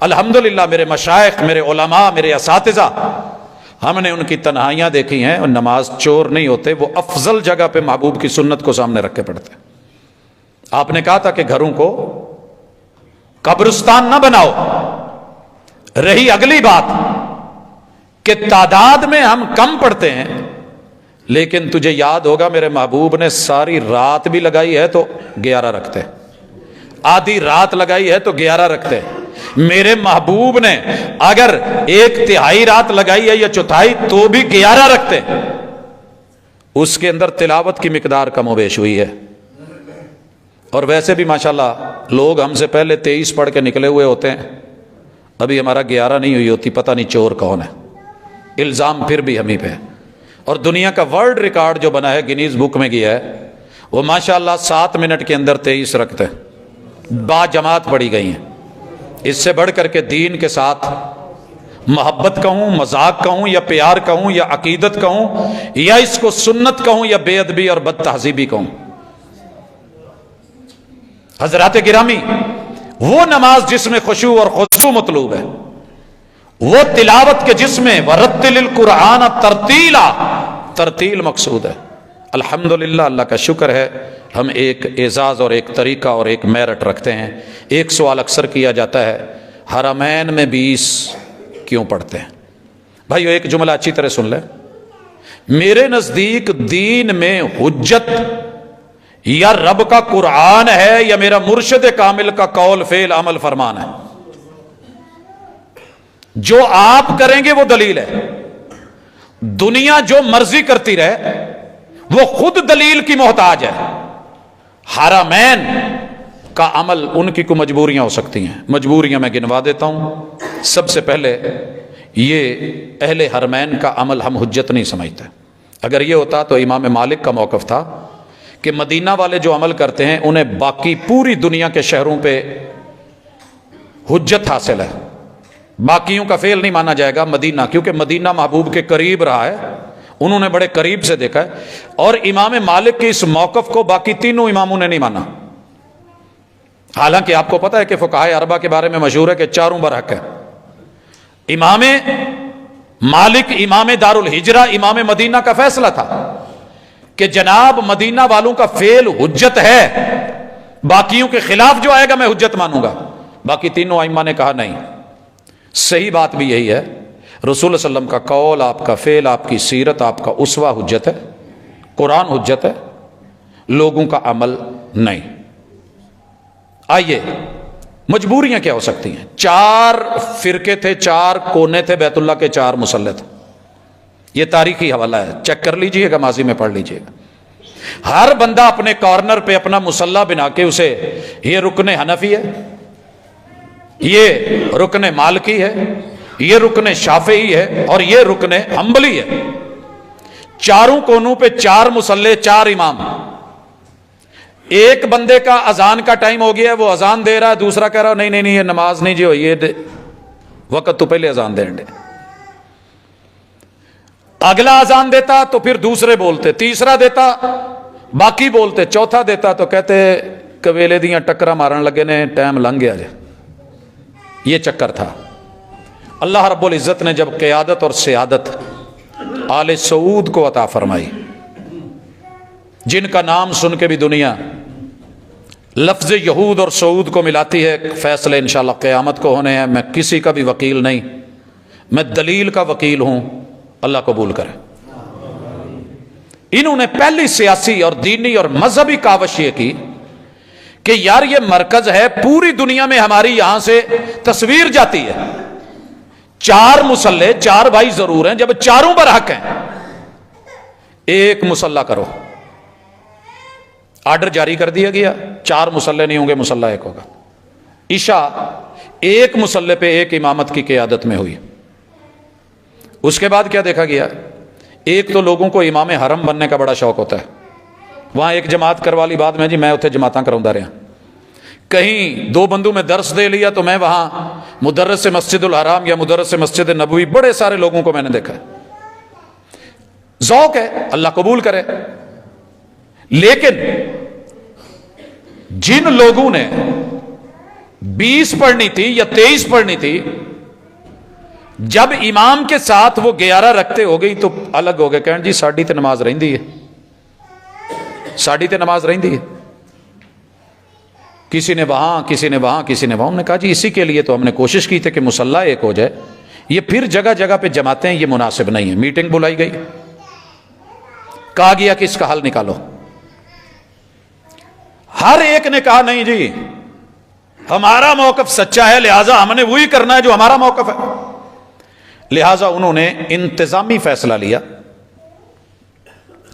الحمدللہ میرے مشائخ، میرے علماء، میرے اساتذہ، ہم نے ان کی تنہائیاں دیکھی ہیں، اور نماز چور نہیں ہوتے، وہ افضل جگہ پہ محبوب کی سنت کو سامنے رکھ کے پڑھتے ہیں. آپ نے کہا تھا کہ گھروں کو قبرستان نہ بناؤ. رہی اگلی بات کہ تعداد میں ہم کم پڑھتے ہیں، لیکن تجھے یاد ہوگا میرے محبوب نے ساری رات بھی لگائی ہے تو 11 رکھتے، آدھی رات لگائی ہے تو 11 رکھتے. میرے محبوب نے اگر 1/3 رات لگائی ہے یا 1/4 تو بھی 11 رکھتے. اس کے اندر تلاوت کی مقدار کم و بیش ہوئی ہے. اور ویسے بھی ماشاءاللہ لوگ ہم سے پہلے 23 پڑھ کے نکلے ہوئے ہوتے ہیں، ابھی ہمارا 11 نہیں ہوئی ہوتی. پتہ نہیں چور کون ہے. الزام پھر بھی ہمیں پہ ہے. اور دنیا کا ورلڈ ریکارڈ جو بنا ہے، گینیز بک میں گیا ہے، وہ ماشاءاللہ 7 منٹ کے اندر 23 رکھتے با جماعت پڑھی گئی ہیں. اس سے بڑھ کر کے دین کے ساتھ محبت کہوں، مذاق کہوں، یا پیار کہوں، یا عقیدت کہوں، یا اس کو سنت کہوں، یا بے ادبی اور بد تہذیبی کہوں. حضرات گرامی، وہ نماز جس میں خشوع اور خضوع مطلوب ہے، وہ تلاوت کے جس میں ورتل القرآن ترتیلا، ترتیل مقصود ہے. الحمدللہ، اللہ کا شکر ہے، ہم ایک اعزاز اور ایک طریقہ اور ایک میرٹ رکھتے ہیں. ایک سوال اکثر کیا جاتا ہے، حرمین میں 20 کیوں پڑھتے ہیں؟ بھائیو ایک جملہ اچھی طرح سن لیں. میرے نزدیک دین میں حجت یا رب کا قرآن ہے یا میرا مرشد کامل کا قول، فعل، عمل، فرمان ہے. جو آپ کریں گے وہ دلیل ہے. دنیا جو مرضی کرتی رہے وہ خود دلیل کی محتاج ہے. حرمین کا عمل ان کی کو مجبوریاں ہو سکتی ہیں. مجبوریاں میں گنوا دیتا ہوں. سب سے پہلے یہ اہل حرمین کا عمل ہم حجت نہیں سمجھتے۔ اگر یہ ہوتا تو امام مالک کا موقف تھا کہ مدینہ والے جو عمل کرتے ہیں انہیں باقی پوری دنیا کے شہروں پہ حجت حاصل ہے، باقیوں کا فعل نہیں مانا جائے گا مدینہ، کیونکہ مدینہ محبوب کے قریب رہا ہے، انہوں نے بڑے قریب سے دیکھا ہے۔ اور امام مالک کے اس موقف کو باقی تینوں اماموں نے نہیں مانا، حالانکہ آپ کو پتہ ہے کہ فقہائے اربعہ کے بارے میں مشہور ہے کہ چاروں برحق ہے۔ امام مالک امام دار الہجرہ امام مدینہ کا فیصلہ تھا کہ جناب مدینہ والوں کا فعل حجت ہے، باقیوں کے خلاف جو آئے گا میں حجت مانوں گا۔ باقی تینوں ائمہ نے کہا نہیں۔ صحیح بات بھی یہی ہے، رسول صلی اللہ علیہ وسلم کا قول، آپ کا فعل، آپ کی سیرت، آپ کا اسوہ حجت ہے، قرآن حجت ہے، لوگوں کا عمل نہیں۔ آئیے مجبوریاں کیا ہو سکتی ہیں؟ 4 فرقے تھے، 4 کونے تھے بیت اللہ کے، 4 مصلے تھے۔ یہ تاریخی حوالہ ہے، چیک کر لیجئے گا، ماضی میں پڑھ لیجئے گا۔ ہر بندہ اپنے کارنر پہ اپنا مصلی بنا کے اسے یہ رکن حنفی ہے، یہ رکن مالکی ہے، یہ رکن شافعی ہے، اور یہ رکن حنبلی ہے۔ چاروں کونوں پہ 4 مصلی، 4 امام۔ ایک بندے کا اذان کا ٹائم ہو گیا ہے، وہ اذان دے رہا ہے، دوسرا کہہ رہا نہیں یہ نماز نہیں جو یہ وقت تو پہلے اذان دیں دے۔ اگلا اذان دیتا تو پھر دوسرے بولتے، تیسرا دیتا باقی بولتے، چوتھا دیتا تو کہتے کویلے دیاں ٹکرا مارن لگے نے، ٹائم لنگ گیا جائے۔ یہ چکر تھا۔ اللہ رب العزت نے جب قیادت اور سیادت آل سعود کو عطا فرمائی، جن کا نام سن کے بھی دنیا لفظ یہود اور سعود کو ملاتی ہے، فیصلے انشاءاللہ قیامت کو ہونے ہیں، میں کسی کا بھی وکیل نہیں، میں دلیل کا وکیل ہوں، اللہ قبول کرے۔ انہوں نے پہلی سیاسی اور دینی اور مذہبی کاوش یہ کی کہ یار یہ مرکز ہے، پوری دنیا میں ہماری یہاں سے تصویر جاتی ہے، 4 مصلے، 4 بھائی ضرور ہیں، جب چاروں برحق ہیں ایک مصلی کرو۔ آرڈر جاری کر دیا گیا، 4 مصلی نہیں ہوں گے، مصلی ایک ہوگا۔ عشاء ایک مصلی پہ ایک امامت کی قیادت میں ہوئی۔ اس کے بعد کیا دیکھا گیا؟ ایک تو لوگوں کو امام حرم بننے کا بڑا شوق ہوتا ہے، وہاں ایک جماعت کروا لی، بعد میں جی میں اتنے جماعتاں کراؤں رہا، کہیں 2 بندوں میں درس دے لیا تو میں وہاں مدرس مسجد الحرام یا مدرس مسجد نبوی، بڑے سارے لوگوں کو میں نے دیکھا ہے۔ ذوق ہے، اللہ قبول کرے۔ لیکن جن لوگوں نے 20 پڑھنی تھی یا 23 پڑھنی تھی، جب امام کے ساتھ وہ 11 رکھتے ہو گئی تو الگ ہو گئے، کہنے جی ساڑی تے نماز رہندی ہے، ساڑی تے نماز رہندی ہے۔ کسی نے وہاں، کسی نے وہاں، کسی نے وہاں۔ ہم نے کہا جی اسی کے لیے تو ہم نے کوشش کی تھی کہ مصلی ایک ہو جائے، یہ پھر جگہ جگہ پہ جماعتیں، یہ مناسب نہیں ہے۔ میٹنگ بلائی گئی، کہا گیا کہ اس کا حل نکالو۔ ہر ایک نے کہا نہیں جی ہمارا موقف سچا ہے، لہٰذا ہم نے وہی کرنا ہے جو ہمارا موقف ہے۔ لہٰذا انہوں نے انتظامی فیصلہ لیا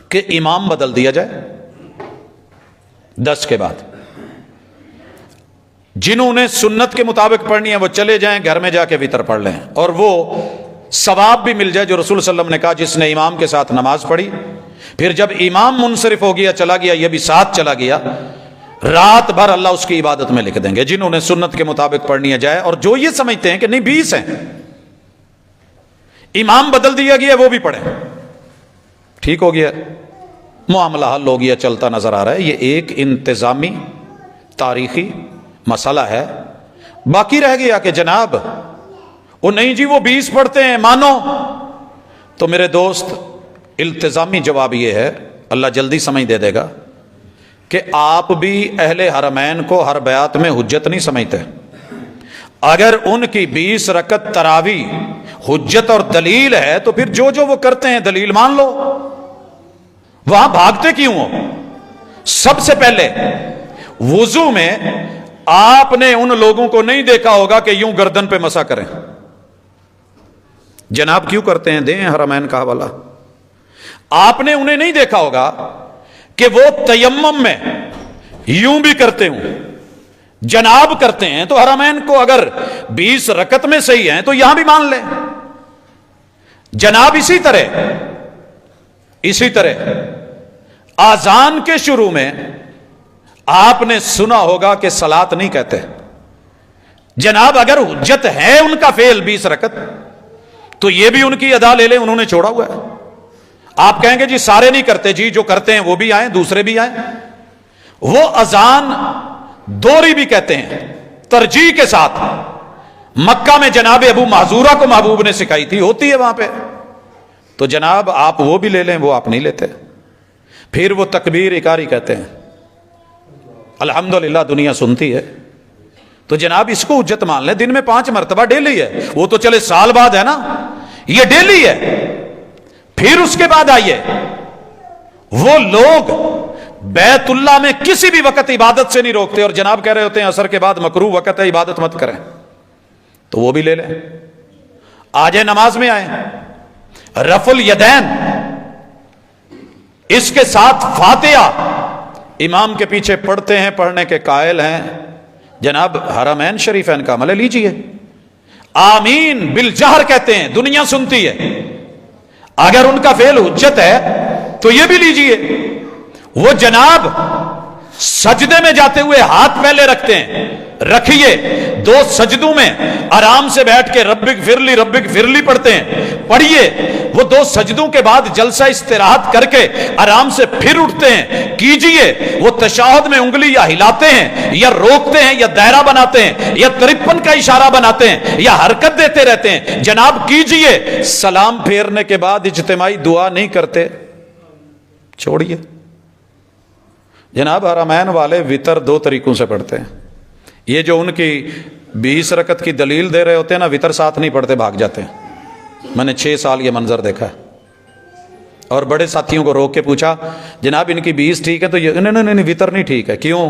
کہ امام بدل دیا جائے 10 کے بعد۔ جنہوں نے سنت کے مطابق پڑھنی ہے وہ چلے جائیں، گھر میں جا کے وتر پڑھ لیں، اور وہ ثواب بھی مل جائے جو رسول صلی اللہ علیہ وسلم نے کہا جس نے امام کے ساتھ نماز پڑھی، پھر جب امام منصرف ہو گیا، چلا گیا، یہ بھی ساتھ چلا گیا، رات بھر اللہ اس کی عبادت میں لکھ دیں گے۔ جنہوں نے سنت کے مطابق پڑھنی ہے جائے، اور جو یہ سمجھتے ہیں کہ نہیں 20 ہیں، امام بدل دیا گیا، وہ بھی پڑھیں، ٹھیک ہو گیا، معاملہ حل ہو گیا، چلتا نظر آ رہا ہے۔ یہ ایک انتظامی تاریخی مسئلہ ہے۔ باقی رہ گیا کہ جناب وہ نہیں جی وہ 20 پڑھتے ہیں، مانو، تو میرے دوست التزامی جواب یہ ہے، اللہ جلدی سمجھ دے دے گا، کہ آپ بھی اہل حرمین کو ہر بیعت میں حجت نہیں سمجھتے۔ اگر ان کی 20 رکعت تراویح حجت اور دلیل ہے تو پھر جو وہ کرتے ہیں دلیل مان لو، وہاں بھاگتے کیوں ہو؟ سب سے پہلے وضو میں آپ نے ان لوگوں کو نہیں دیکھا ہوگا کہ یوں گردن پہ مسا کریں، جناب کیوں کرتے ہیں؟ دیں حرمین کا حوالہ۔ آپ نے انہیں نہیں دیکھا ہوگا کہ وہ تیمم میں یوں بھی کرتے ہوں، جناب کرتے ہیں، تو حرمین کو اگر 20 رکعت میں صحیح ہیں تو یہاں بھی مان لیں۔ جناب اسی طرح آذان کے شروع میں آپ نے سنا ہوگا کہ صلاۃ نہیں کہتے. جناب اگر حجت ہے ان کا فعل 20 رکعت تو یہ بھی ان کی ادا لے لیں, انہوں نے چھوڑا ہوا ہے. آپ کہیں گے جی سارے نہیں کرتے, جی جو کرتے ہیں وہ بھی آئیں, دوسرے بھی آئیں. وہ اذان دوہری بھی کہتے ہیں ترجیح کے ساتھ. مکہ میں جناب ابو محذورہ کو محبوب نے سکھائی تھی, ہوتی ہے وہاں پہ. تو جناب آپ وہ بھی لے لیں, وہ آپ نہیں لیتے. پھر وہ تکبیر اکاری کہتے ہیں, الحمدللہ دنیا سنتی ہے. تو جناب اس کو حجت مان لیں, دن میں 5 مرتبہ ڈیلی ہے, وہ تو چلے سال بعد ہے نا, یہ ڈیلی ہے. پھر اس کے بعد آئیے, وہ لوگ بیت اللہ میں کسی بھی وقت عبادت سے نہیں روکتے اور جناب کہہ رہے ہوتے ہیں عصر کے بعد مکروہ وقت ہے, عبادت مت کریں, تو وہ بھی لے لیں. آ جائیں نماز میں آئیں, رفع الیدین اس کے ساتھ فاتحہ امام کے پیچھے پڑھتے ہیں, پڑھنے کے قائل ہیں. جناب حرمین شریفین کا عمل لیجئے, آمین بالجہر کہتے ہیں, دنیا سنتی ہے. اگر ان کا فعل حجت ہے تو یہ بھی لیجئے. وہ جناب سجدے میں جاتے ہوئے ہاتھ پہلے رکھتے ہیں, رکھیے. 2 سجدوں میں آرام سے بیٹھ کے ربک فرلی پڑھتے ہیں, پڑھیے. وہ 2 سجدوں کے بعد جلسہ استراحت کر کے آرام سے پھر اٹھتے ہیں, کیجئے. وہ تشہد میں انگلی یا ہلاتے ہیں یا روکتے ہیں یا دائرہ بناتے ہیں یا 53 کا اشارہ بناتے ہیں یا حرکت دیتے رہتے ہیں, جناب کیجئے. سلام پھیرنے کے بعد اجتماعی دعا نہیں کرتے, چھوڑیے. جناب حرمین والے وتر 2 طریقوں سے پڑھتے ہیں. یہ جو ان کی 20 رکعت کی دلیل دے رہے ہوتے ہیں نا, وتر ساتھ نہیں پڑھتے, بھاگ جاتے ہیں. میں نے 6 سال یہ منظر دیکھا ہے. اور بڑے ساتھیوں کو روک کے پوچھا جناب ان کی 20 ٹھیک ہے, تو یہ نہیں وتر نہیں ٹھیک ہے. کیوں؟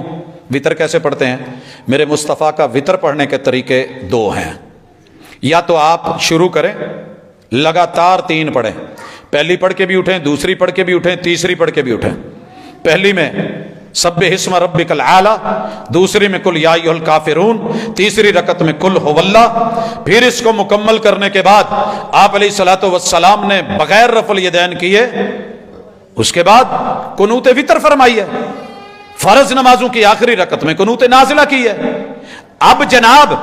وتر کیسے پڑھتے ہیں؟ میرے مصطفیٰ کا وتر پڑھنے کے طریقے 2 ہیں. یا تو آپ شروع کریں لگاتار 3 پڑھیں, پہلی پڑھ کے بھی اٹھیں, دوسری پڑھ کے بھی اٹھیں, تیسری پڑھ کے بھی اٹھیں. پہلی میں سبح اسم ربک الاعلی, دوسری میں قل یا ایھا الکافرون, تیسری رکعت میں قل ھو اللہ. پھر اس کو مکمل کرنے کے بعد آپ علیہ الصلوۃ والسلام نے بغیر رفع الیدین کیے, اس کے بعد قنوت وتر فرمائی ہے. فرض نمازوں کی آخری رکعت میں قنوت نازلہ کی ہے. اب جناب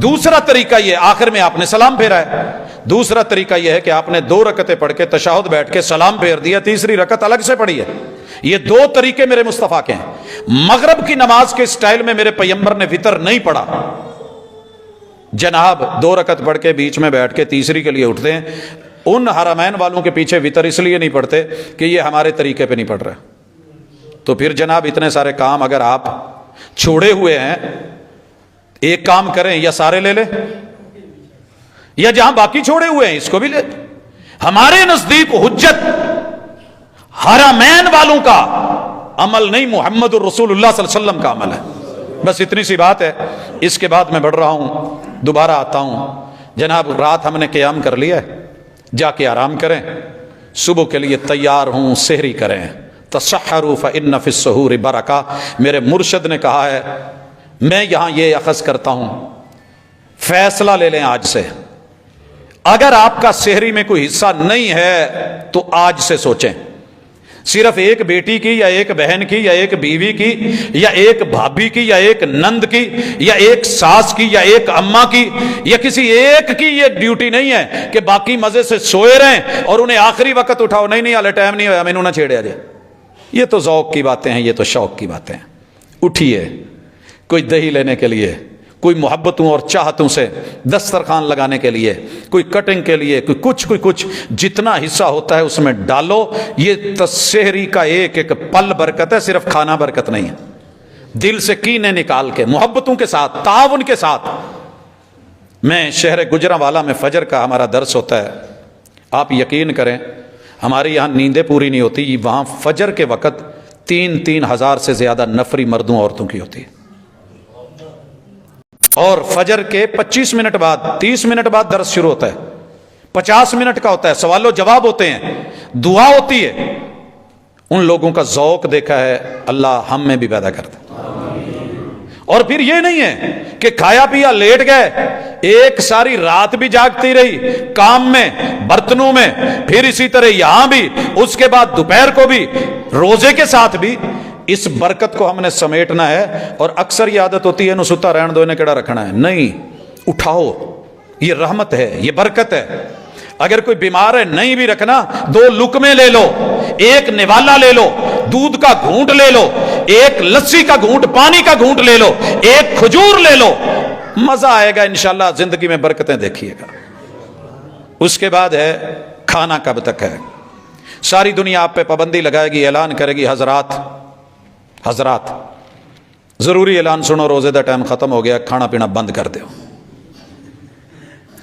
دوسرا طریقہ یہ, آخر میں آپ نے سلام پھیرا ہے. دوسرا طریقہ یہ ہے کہ آپ نے 2 رکعتیں پڑھ کے تشہد بیٹھ کے سلام پھیر دیا, تیسری رکعت الگ سے پڑھی ہے. یہ 2 طریقے میرے مصطفیٰ کے ہیں. مغرب کی نماز کے سٹائل میں میرے پیغمبر نے وتر نہیں پڑھا. جناب 2 رکعت پڑھ کے بیچ میں بیٹھ کے تیسری کے لیے اٹھتے ہیں. ان حرمین والوں کے پیچھے وتر اس لیے نہیں پڑھتے کہ یہ ہمارے طریقے پہ نہیں پڑھ رہے. تو پھر جناب اتنے سارے کام اگر آپ چھوڑے ہوئے ہیں, ایک کام کریں, یا سارے لے لیں یا جہاں باقی چھوڑے ہوئے ہیں اس کو بھی لے. ہمارے نزدیک حجت حرمین والوں کا عمل نہیں, محمد الرسول اللہ صلی اللہ علیہ وسلم کا عمل ہے. بس اتنی سی بات ہے. اس کے بعد میں بڑھ رہا ہوں, دوبارہ آتا ہوں. جناب رات ہم نے قیام کر لیا ہے, جا کے آرام کریں, صبح کے لیے تیار ہوں, سحری کریں. تسحروا فإن فی السحور برکہ, میرے مرشد نے کہا ہے. میں یہاں یہ اخذ کرتا ہوں, فیصلہ لے لیں آج سے, اگر آپ کا سحری میں کوئی حصہ نہیں ہے تو آج سے سوچیں. صرف ایک بیٹی کی یا ایک بہن کی یا ایک بیوی کی یا ایک بھابھی کی یا ایک نند کی یا ایک ساس کی یا ایک اماں کی یا کسی ایک کی یہ ڈیوٹی نہیں ہے کہ باقی مزے سے سوئے رہیں اور انہیں آخری وقت اٹھاؤ. نہیں حالے ٹائم نہیں ہوا, میں نہ چھیڑے آجے. یہ تو ذوق کی باتیں ہیں, یہ تو شوق کی باتیں ہیں. اٹھیے, کوئی دہی لینے کے لیے, کوئی محبتوں اور چاہتوں سے دسترخوان لگانے کے لیے, کوئی کٹنگ کے لیے, کوئی کچھ جتنا حصہ ہوتا ہے اس میں ڈالو. یہ سحری کا ایک ایک پل برکت ہے, صرف کھانا برکت نہیں ہے. دل سے کینے نکال کے محبتوں کے ساتھ, تعاون کے ساتھ. میں شہر گجرانوالہ میں فجر کا ہمارا درس ہوتا ہے. آپ یقین کریں ہمارے یہاں نیندیں پوری نہیں ہوتی, وہاں فجر کے وقت 3-3 ہزار سے زیادہ نفری مردوں عورتوں کی ہوتی ہے. اور فجر کے 25 منٹ بعد 30 منٹ بعد درس شروع ہوتا ہے, 50 منٹ کا ہوتا ہے, سوال و جواب ہوتے ہیں, دعا ہوتی ہے. ان لوگوں کا ذوق دیکھا ہے, اللہ ہم میں بھی پیدا کرتا. اور پھر یہ نہیں ہے کہ کھایا پیا لیٹ گئے, ایک ساری رات بھی جاگتی رہی کام میں برتنوں میں، پھر اسی طرح یہاں بھی، اس کے بعد دوپہر کو بھی روزے کے ساتھ بھی۔ اس برکت کو ہم نے سمیٹنا ہے، اور اکثر یہ عادت ہوتی ہے نو ستا رہن دو انہیں کیڑا رکھنا ہے، نہیں، اٹھاؤ، یہ رحمت ہے، یہ برکت ہے۔ اگر کوئی بیمار ہے نہیں بھی رکھنا، 2 لقمے لے لو، ایک نوالا لے لو، دودھ کا گھونٹ لے لو، ایک لسی کا گھونٹ، پانی کا گھونٹ لے لو، ایک کھجور لے لو، مزہ آئے گا انشاءاللہ، زندگی میں برکتیں دیکھیے گا۔ اس کے بعد ہے کھانا کب تک ہے۔ ساری دنیا آپ پہ پابندی لگائے گی، اعلان کرے گی، حضرات ضروری اعلان سنو، روزے دا ٹائم ختم ہو گیا، کھانا پینا بند کر دو۔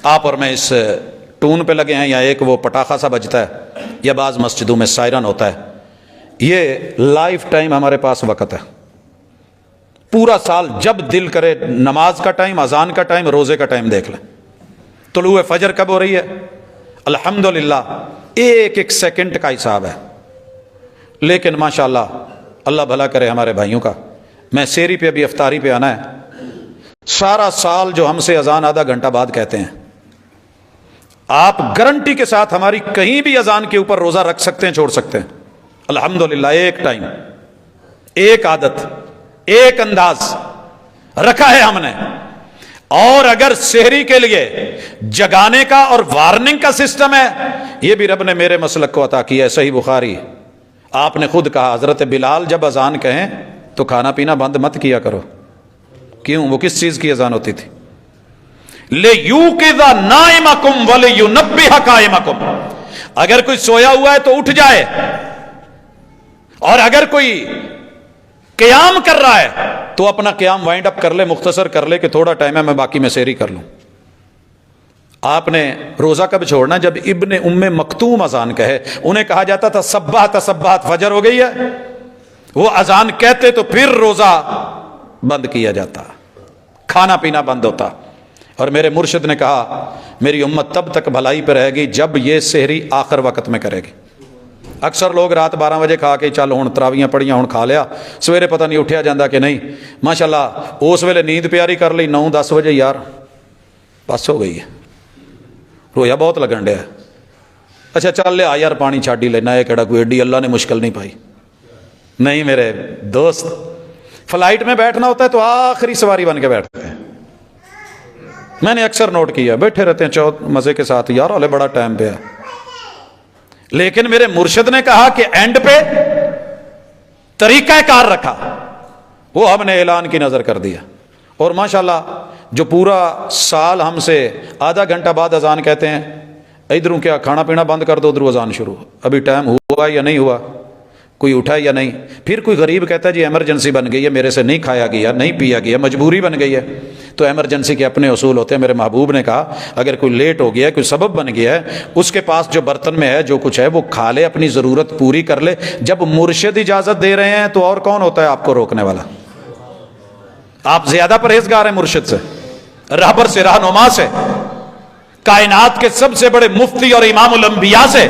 آپ اور میں اس ٹون پہ لگے ہیں، یا ایک وہ پٹاخہ سا بجتا ہے، یا بعض مسجدوں میں سائرن ہوتا ہے، یہ لائف ٹائم ہمارے پاس وقت ہے۔ پورا سال جب دل کرے، نماز کا ٹائم، اذان کا ٹائم، روزے کا ٹائم دیکھ لیں۔ طلوع فجر کب ہو رہی ہے؟ الحمدللہ ایک ایک سیکنڈ کا حساب ہے۔ لیکن ماشاءاللہ اللہ بھلا کرے ہمارے بھائیوں کا، میں سیری پہ ابھی افطاری پہ آنا ہے، سارا سال جو ہم سے اذان آدھا گھنٹہ بعد کہتے ہیں، آپ گارنٹی کے ساتھ ہماری کہیں بھی اذان کے اوپر روزہ رکھ سکتے ہیں، چھوڑ سکتے ہیں۔ الحمدللہ ایک ٹائم، ایک عادت، ایک انداز رکھا ہے ہم نے۔ اور اگر سحری کے لیے جگانے کا اور وارننگ کا سسٹم ہے، یہ بھی رب نے میرے مسلک کو عطا کیا ہے۔ صحیح بخاری، آپ نے خود کہا حضرت بلال جب اذان کہیں تو کھانا پینا بند مت کیا کرو۔ کیوں؟ وہ کس چیز کی اذان ہوتی تھی؟ لِيُوقِظَ نَائِمَكُمْ وَلِيُنَبِّهَ قَائِمَكُمْ، اگر کوئی سویا ہوا ہے تو اٹھ جائے، اور اگر کوئی قیام کر رہا ہے تو اپنا قیام وائنڈ اپ کر لے، مختصر کر لے کہ تھوڑا ٹائم ہے، میں باقی میں سحری کر لوں۔ آپ نے روزہ کب چھوڑنا؟ جب ابن ام مکتوم اذان کہے، انہیں کہا جاتا تھا صبحت فجر ہو گئی ہے، وہ اذان کہتے تو پھر روزہ بند کیا جاتا، کھانا پینا بند ہوتا۔ اور میرے مرشد نے کہا میری امت تب تک بھلائی پہ رہے گی جب یہ سحری آخر وقت میں کرے گی۔ اکثر لوگ رات 12 بجے کھا کے چل ہوں تراویاں پڑھیاں، ہوں کھا لیا، سویرے پتہ نہیں اٹھیا جاندہ کہ نہیں، ماشاءاللہ اس ویلے نیند پیاری کر لی 9-10 بجے، یار بس ہو گئی ہے، رویا بہت لگن ڈیا ہے، اچھا چل لے یار پانی چھاڑ ہی لینا ہے، کہڑا کوئی ایڈی اللہ نے مشکل نہیں پائی۔ نہیں میرے دوست، فلائٹ میں بیٹھنا ہوتا ہے تو آخری سواری بن کے بیٹھتے ہیں۔ میں نے اکثر نوٹ کیا، بیٹھے رہتے ہیں مزے کے ساتھ، یار ہلے بڑا ٹائم پہ ہے، لیکن میرے مرشد نے کہا کہ اینڈ پہ طریقہ کار رکھا، وہ ہم نے اعلان کی نظر کر دیا۔ اور ماشاءاللہ جو پورا سال ہم سے آدھا گھنٹہ بعد اذان کہتے ہیں، ادھروں کیا کھانا پینا بند کر دو، ادھر اذان شروع، ابھی ٹائم ہوا یا نہیں ہوا، کوئی اٹھا یا نہیں۔ پھر کوئی غریب کہتا ہے جی ایمرجنسی بن گئی ہے، میرے سے نہیں کھایا گیا، نہیں پیا گیا، مجبوری بن گئی ہے، تو ایمرجنسی کے اپنے اصول ہوتے ہیں۔ میرے محبوب نے کہا اگر کوئی لیٹ ہو گیا، کوئی سبب بن گیا ہے، اس کے پاس جو برتن میں ہے جو کچھ ہے وہ کھا لے، اپنی ضرورت پوری کر لے۔ جب مرشد اجازت دے رہے ہیں تو اور کون ہوتا ہے آپ کو روکنے والا؟ آپ زیادہ پرہیزگار ہیں مرشد سے، رہبر سے، رہنما سے، کائنات کے سب سے بڑے مفتی اور امام الانبیاء سے،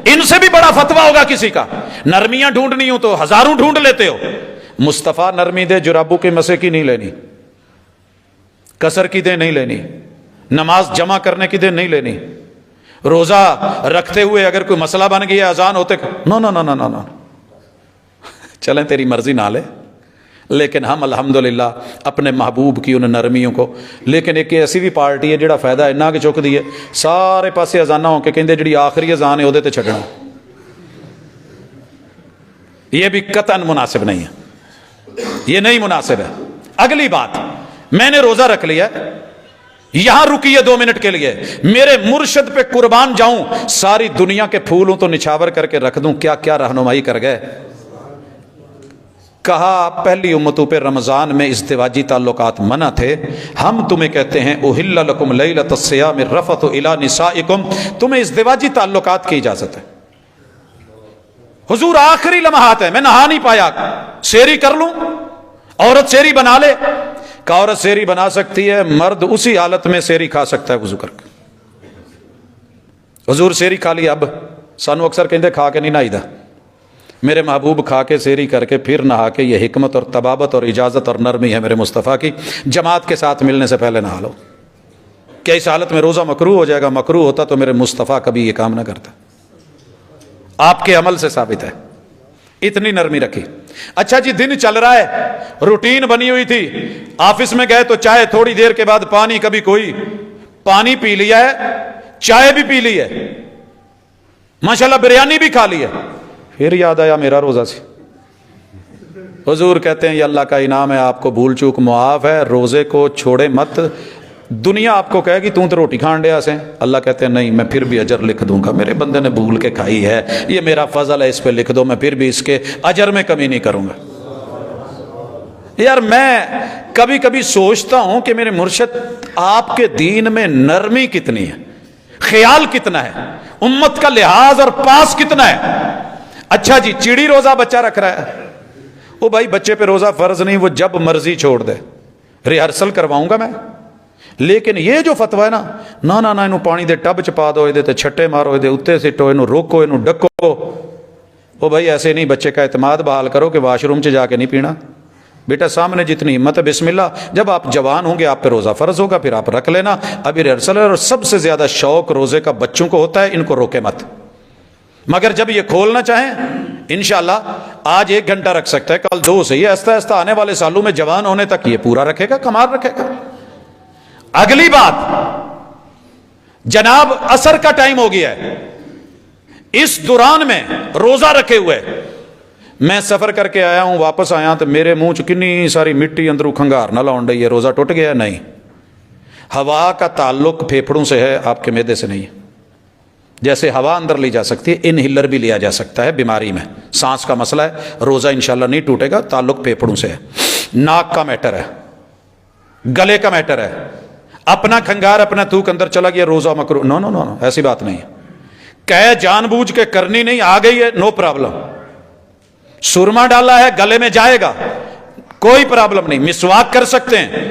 ان سے بھی بڑا فتویٰ ہوگا کسی کا؟ نرمیاں ڈھونڈنی ہوں تو ہزاروں ڈھونڈ لیتے ہو، مصطفیٰ نرمی دے جرابوں کے مسے کی نہیں لینی، کسر کی دے نہیں لینی، نماز جمع کرنے کی دے نہیں لینی، روزہ رکھتے ہوئے اگر کوئی مسئلہ بن گیا اذان ہوتے نو نو نو نو نو نو، چلیں تیری مرضی نہ لے، لیکن ہم الحمدللہ اپنے محبوب کی ان نرمیوں کو۔ لیکن ایک ایسی بھی پارٹی ہے جڑا فائدہ اینا کہ چک دیے سارے پاسے اذانہ ہو کے کہندے جڑی آخری اذان ہے وہ تے چھڈنا، یہ بھی قطعاً مناسب نہیں ہے، یہ نہیں مناسب ہے۔ اگلی بات، میں نے روزہ رکھ لیا، یہاں رکیے 2 منٹ کے لیے، میرے مرشد پہ قربان جاؤں، ساری دنیا کے پھولوں تو نچھاور کر کے رکھ دوں، کیا کیا رہنمائی کر گئے۔ کہا پہلی امتوں پہ رمضان میں ازدواجی تعلقات منع تھے، ہم تمہیں کہتے ہیں احل لکم لیلۃ الصیام الرفث الی نسائکم، تمہیں ازدواجی تعلقات کی اجازت ہے۔ حضور آخری لمحات ہے، میں نہا نہیں پایا، سیری کر لوں، عورت سیری بنا لے، کہ عورت سیری بنا سکتی ہے، مرد اسی حالت میں سیری کھا سکتا ہے وضو کر کے۔ حضور سیری کھا لی، اب سانو اکثر کہندے کھا کے نہیں نہائی دا، میرے محبوب کھا کے سیری کر کے پھر نہا کے، یہ حکمت اور طبابت اور اجازت اور نرمی ہے میرے مصطفیٰ کی، جماعت کے ساتھ ملنے سے پہلے نہا لو۔ کیا اس حالت میں روزہ مکروہ ہو جائے گا؟ مکروہ ہوتا تو میرے مصطفیٰ کبھی یہ کام نہ کرتا. آپ کے عمل سے ثابت ہے. اتنی نرمی رکھی. اچھا جی دن چل رہا ہے، روٹین بنی ہوئی تھی، آفس میں گئے تو چائے، تھوڑی دیر کے بعد پانی، کبھی کوئی پانی پی لیا ہے، چائے بھی پی لی ہے، ماشاءاللہ بریانی بھی کھا لی ہے، پھر یاد آیا میرا روزہ سے. حضور کہتے ہیں یہ اللہ کا انعام ہے، آپ کو بھول چوک معاف ہے، روزے کو چھوڑے مت. دنیا آپ کو کہے گی تو روٹی کھان ڈیا سے، اللہ کہتے ہیں نہیں، میں پھر بھی اجر لکھ دوں گا، میرے بندے نے بھول کے کھائی ہے، یہ میرا فضل ہے، اس پہ لکھ دو، میں پھر بھی اس کے اجر میں کمی نہیں کروں گا. یار میں کبھی کبھی سوچتا ہوں کہ میرے مرشد آپ کے دین میں نرمی کتنی ہے، خیال کتنا ہے، امت کا لحاظ اور پاس کتنا ہے. اچھا جی چڑی روزہ بچہ رکھ رہا ہے، وہ بھائی بچے پہ روزہ فرض نہیں، وہ جب مرضی چھوڑ دے، ریہرسل کرواؤں گا میں. لیکن یہ جو فتویٰ ہے نا نا انہوں پانی دے ٹب چ پا دو، یہ تے چھٹے مارو، یہ اتنے سٹو، انہوں روکو، انہوں ڈکو. وہ بھائی ایسے نہیں، بچے کا اعتماد بحال کرو کہ واش روم چ جا کے نہیں پینا. بیٹا سامنے جتنی ہمت ہے بسم اللہ، جب آپ جوان ہوں گے آپ پہ روزہ فرض ہوگا، پھر آپ رکھ لینا. ابھی ریہرسل ہے. اور سب سے زیادہ شوق روزے کا بچوں کو ہوتا ہے، ان کو روکے مت. مگر جب یہ کھولنا چاہیں انشاءاللہ آج 1 گھنٹہ رکھ سکتا ہے، کل 2 سے، یہ آہستہ آہستہ آنے والے سالوں میں جوان ہونے تک یہ پورا رکھے گا، کمال رکھے گا. اگلی بات، جناب عصر کا ٹائم ہو گیا ہے، اس دوران میں روزہ رکھے ہوئے میں سفر کر کے آیا ہوں، واپس آیا تو میرے منہ چ کنی ساری مٹی اندروں کھنگار نہ لاؤں ڈئی ہے. روزہ ٹوٹ گیا؟ نہیں. ہوا کا تعلق پھیپھڑوں سے ہے، آپ کے معدے سے نہیں ہے. جیسے ہوا اندر لی جا سکتی ہے، انہیلر بھی لیا جا سکتا ہے بیماری میں، سانس کا مسئلہ ہے، روزہ انشاءاللہ نہیں ٹوٹے گا. تعلق پھیپھڑوں سے ہے. ناک کا میٹر ہے، گلے کا میٹر ہے. اپنا کھنگار اپنا تھوک اندر چلا گیا، روزہ مکروہ؟ نو نو نو، ایسی بات نہیں ہے. کہ جان بوجھ کے کرنی نہیں، آ گئی ہے، نو پرابلم. سرما ڈالا ہے گلے میں جائے گا، کوئی پرابلم نہیں. مسواک کر سکتے ہیں،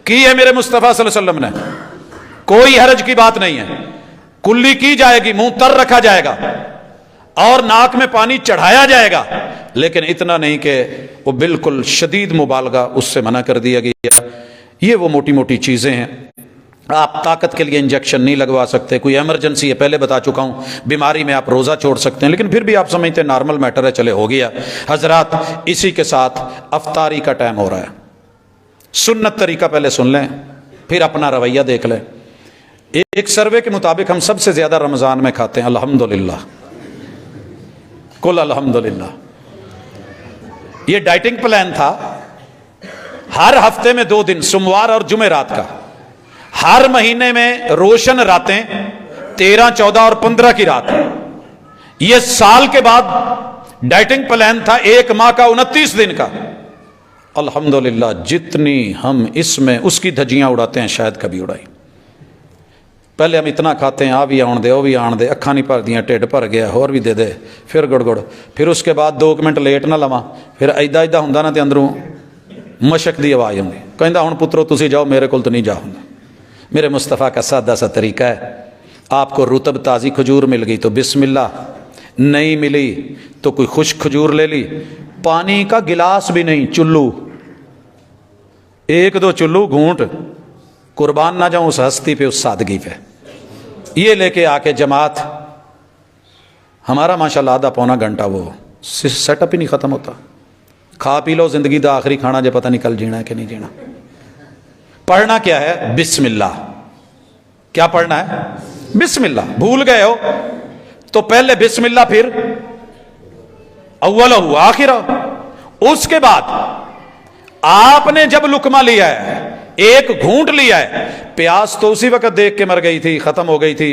کی ہے میرے مصطفیٰ صلی اللہ علیہ وسلم نے، کوئی حرج کی بات نہیں ہے. کلی کی جائے گی، منہ تر رکھا جائے گا اور ناک میں پانی چڑھایا جائے گا، لیکن اتنا نہیں کہ وہ بالکل شدید مبالغہ، اس سے منع کر دیا گیا. یہ وہ موٹی موٹی چیزیں ہیں. آپ طاقت کے لیے انجیکشن نہیں لگوا سکتے، کوئی ایمرجنسی ہے، پہلے بتا چکا ہوں، بیماری میں آپ روزہ چھوڑ سکتے ہیں، لیکن پھر بھی آپ سمجھتے ہیں نارمل میٹر ہے، چلے ہو گیا. حضرات اسی کے ساتھ افطاری کا ٹائم ہو رہا ہے. سنت طریقہ پہلے سن لیں، پھر اپنا رویہ دیکھ لیں. ایک سروے کے مطابق ہم سب سے زیادہ رمضان میں کھاتے ہیں، الحمدللہ، کل الحمدللہ. یہ ڈائٹنگ پلان تھا، ہر ہفتے میں 2 دن، سوموار اور جمعرات کا، ہر مہینے میں روشن راتیں 13، 14 اور 15 کی رات. یہ سال کے بعد ڈائٹنگ پلان تھا 1 ماہ کا 29 دن کا. الحمدللہ جتنی ہم اس میں اس کی دھجیاں اڑاتے ہیں شاید کبھی اڑائی. پہلے ہم اتنا کھاتے ہیں، آ بھی آن دے، وہ بھی آن دے، اکھاں نہیں بھر دیاں، ٹھڈ بھر گیا، اور بھی دے دے، پھر گڑ گڑ، پھر اس کے بعد 2 منٹ لیٹ نہ لواں، پھر ایدا ایدا ہوندا نا تے اندروں مشک دی آواز ہوندی، کہندا ہن پترو تسی جاؤ، میرے کول تو نہیں جا ہوندا. میرے مصطفیٰ کا سادہ سا طریقہ ہے. آپ کو رطب تازی کھجور مل گئی تو بسم اللہ، نہیں ملی تو کوئی خشک کھجور لے لی. پانی کا گلاس بھی نہیں، چلو، 1-2 چلو گھونٹ، قربان نہ جاؤں اس ہستی پہ، اس سادگی پہ. یہ لے کے آ کے جماعت، ہمارا ماشاءاللہ آدھا پونا گھنٹہ وہ سیٹ اپ ہی نہیں ختم ہوتا. کھا پی لو، زندگی دا آخری کھانا جے پتہ نہیں کل جینا ہے کہ نہیں جینا. پڑھنا کیا ہے؟ بسم اللہ. کیا پڑھنا ہے؟ بسم اللہ. بھول گئے ہو تو پہلے بسم اللہ، پھر اولہ آخرہ. اس کے بعد آپ نے جب لقمہ لیا ہے، 1 گھونٹ لیا ہے، پیاس تو اسی وقت دیکھ کے مر گئی تھی، ختم ہو گئی تھی.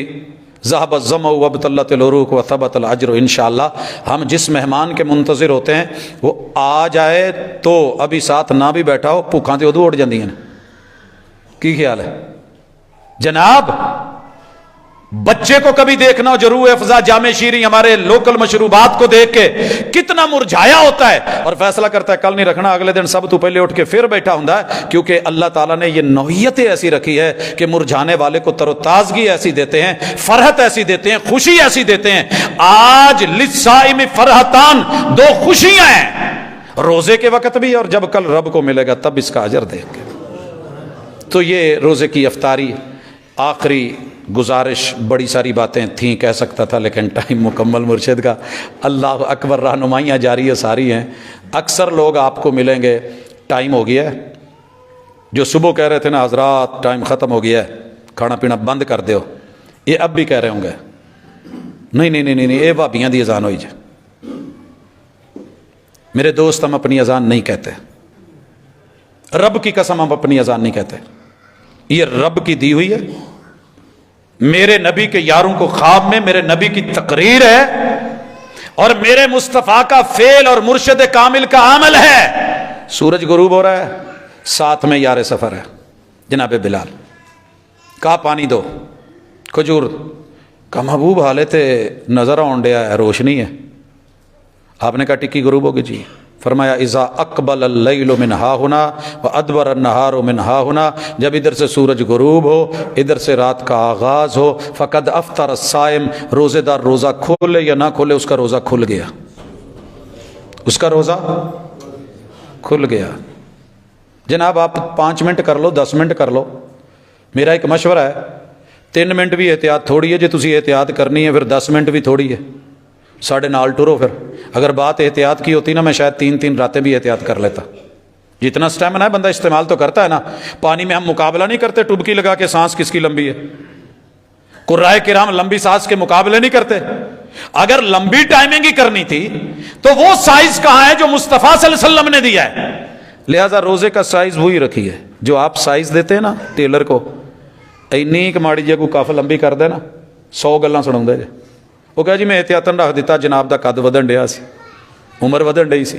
ذهب الظمأ وابتلت العروق وثبت الاجر. انشاءاللہ ہم جس مہمان کے منتظر ہوتے ہیں وہ آ جائے تو ابھی ساتھ نہ بھی بیٹھا ہو، بھوکاں تے ادو اڑ جاندی ہیں. کی خیال ہے جناب؟ بچے کو کبھی دیکھنا ہو، ضرور افزا جامع شیریں ہمارے لوکل مشروبات کو دیکھ کے کتنا مرجھایا ہوتا ہے اور فیصلہ کرتا ہے کل نہیں رکھنا، اگلے دن سب تو پہلے اٹھ کے پھر بیٹھا ہوں ہے. کیونکہ اللہ تعالیٰ نے یہ نوعیتیں ایسی رکھی ہے کہ مرجھانے والے کو تر و تازگی ایسی دیتے ہیں، فرحت ایسی دیتے ہیں، خوشی ایسی دیتے ہیں. آج للصائم فرحتان، 2 خوشیاں ہیں، روزے کے وقت بھی اور جب کل رب کو ملے گا تب اس کا اجر دیں گے. تو یہ روزے کی افطاری آخری گزارش، بڑی ساری باتیں تھیں کہہ سکتا تھا لیکن ٹائم مکمل مرشد کا، اللہ اکبر، رہنمائیاں جاری ہے ساری ہیں۔ اکثر لوگ آپ کو ملیں گے ٹائم ہو گیا ہے، جو صبح کہہ رہے تھے نا حضرات ٹائم ختم ہو گیا ہے کھانا پینا بند کر دیو، یہ اب بھی کہہ رہے ہوں گے نہیں نہیں نہیں نہیں یہ بھابیاں دی اذان ہوئی جائے۔ میرے دوست ہم اپنی اذان نہیں کہتے، رب کی قسم ہم اپنی اذان نہیں کہتے، یہ رب کی دی ہوئی ہے، میرے نبی کے یاروں کو خواب میں میرے نبی کی تقریر ہے اور میرے مصطفیٰ کا فعل اور مرشد کامل کا عمل ہے۔ سورج غروب ہو رہا ہے، ساتھ میں یار سفر ہے جناب بلال، کہا پانی دو، کھجور کا محبوب حالت نظر آن ڈیا ہے، روشنی ہے۔ آپ نے کہا ٹکی غروب ہوگی جی، فرمایا اذا اقبل اللیل من ہا ہنا وادبر النہار من ہا ہنا، جب ادھر سے سورج غروب ہو ادھر سے رات کا آغاز ہو، فقد افطر الصائم، روزے دار روزہ کھولے یا نہ کھولے اس کا روزہ کھل گیا، اس کا روزہ کھل گیا۔ جناب آپ 5 منٹ کر لو، 10 منٹ کر لو، میرا ایک مشورہ ہے 3 منٹ بھی احتیاط تھوڑی ہے، جی تسی احتیاط کرنی ہے پھر 10 منٹ بھی تھوڑی ہے، ساڑھے نال ٹرو۔ پھر اگر بات احتیاط کی ہوتی نا میں شاید 3 راتیں بھی احتیاط کر لیتا۔ جتنا سٹیمنا ہے بندہ استعمال تو کرتا ہے نا، پانی میں ہم مقابلہ نہیں کرتے ٹبکی لگا کے سانس کس کی لمبی ہے، قرائے کرام لمبی سانس کے مقابلے نہیں کرتے۔ اگر لمبی ٹائمنگ ہی کرنی تھی تو وہ سائز کہاں ہے جو مصطفیٰ صلی اللہ علیہ وسلم نے دیا ہے؟ لہذا روزے کا سائز وہی رکھی ہے جو آپ سائز دیتے ہیں نا ٹیلر کو، اینی کماڑی جے کو کاف لمبی کر دے نا 100 گلاں سناؤں دے جے، وہ کہا جی میں احتیاطاً رکھ دیتا جناب دا قد ودن ڈیا سی، عمر ودن ڈی سی۔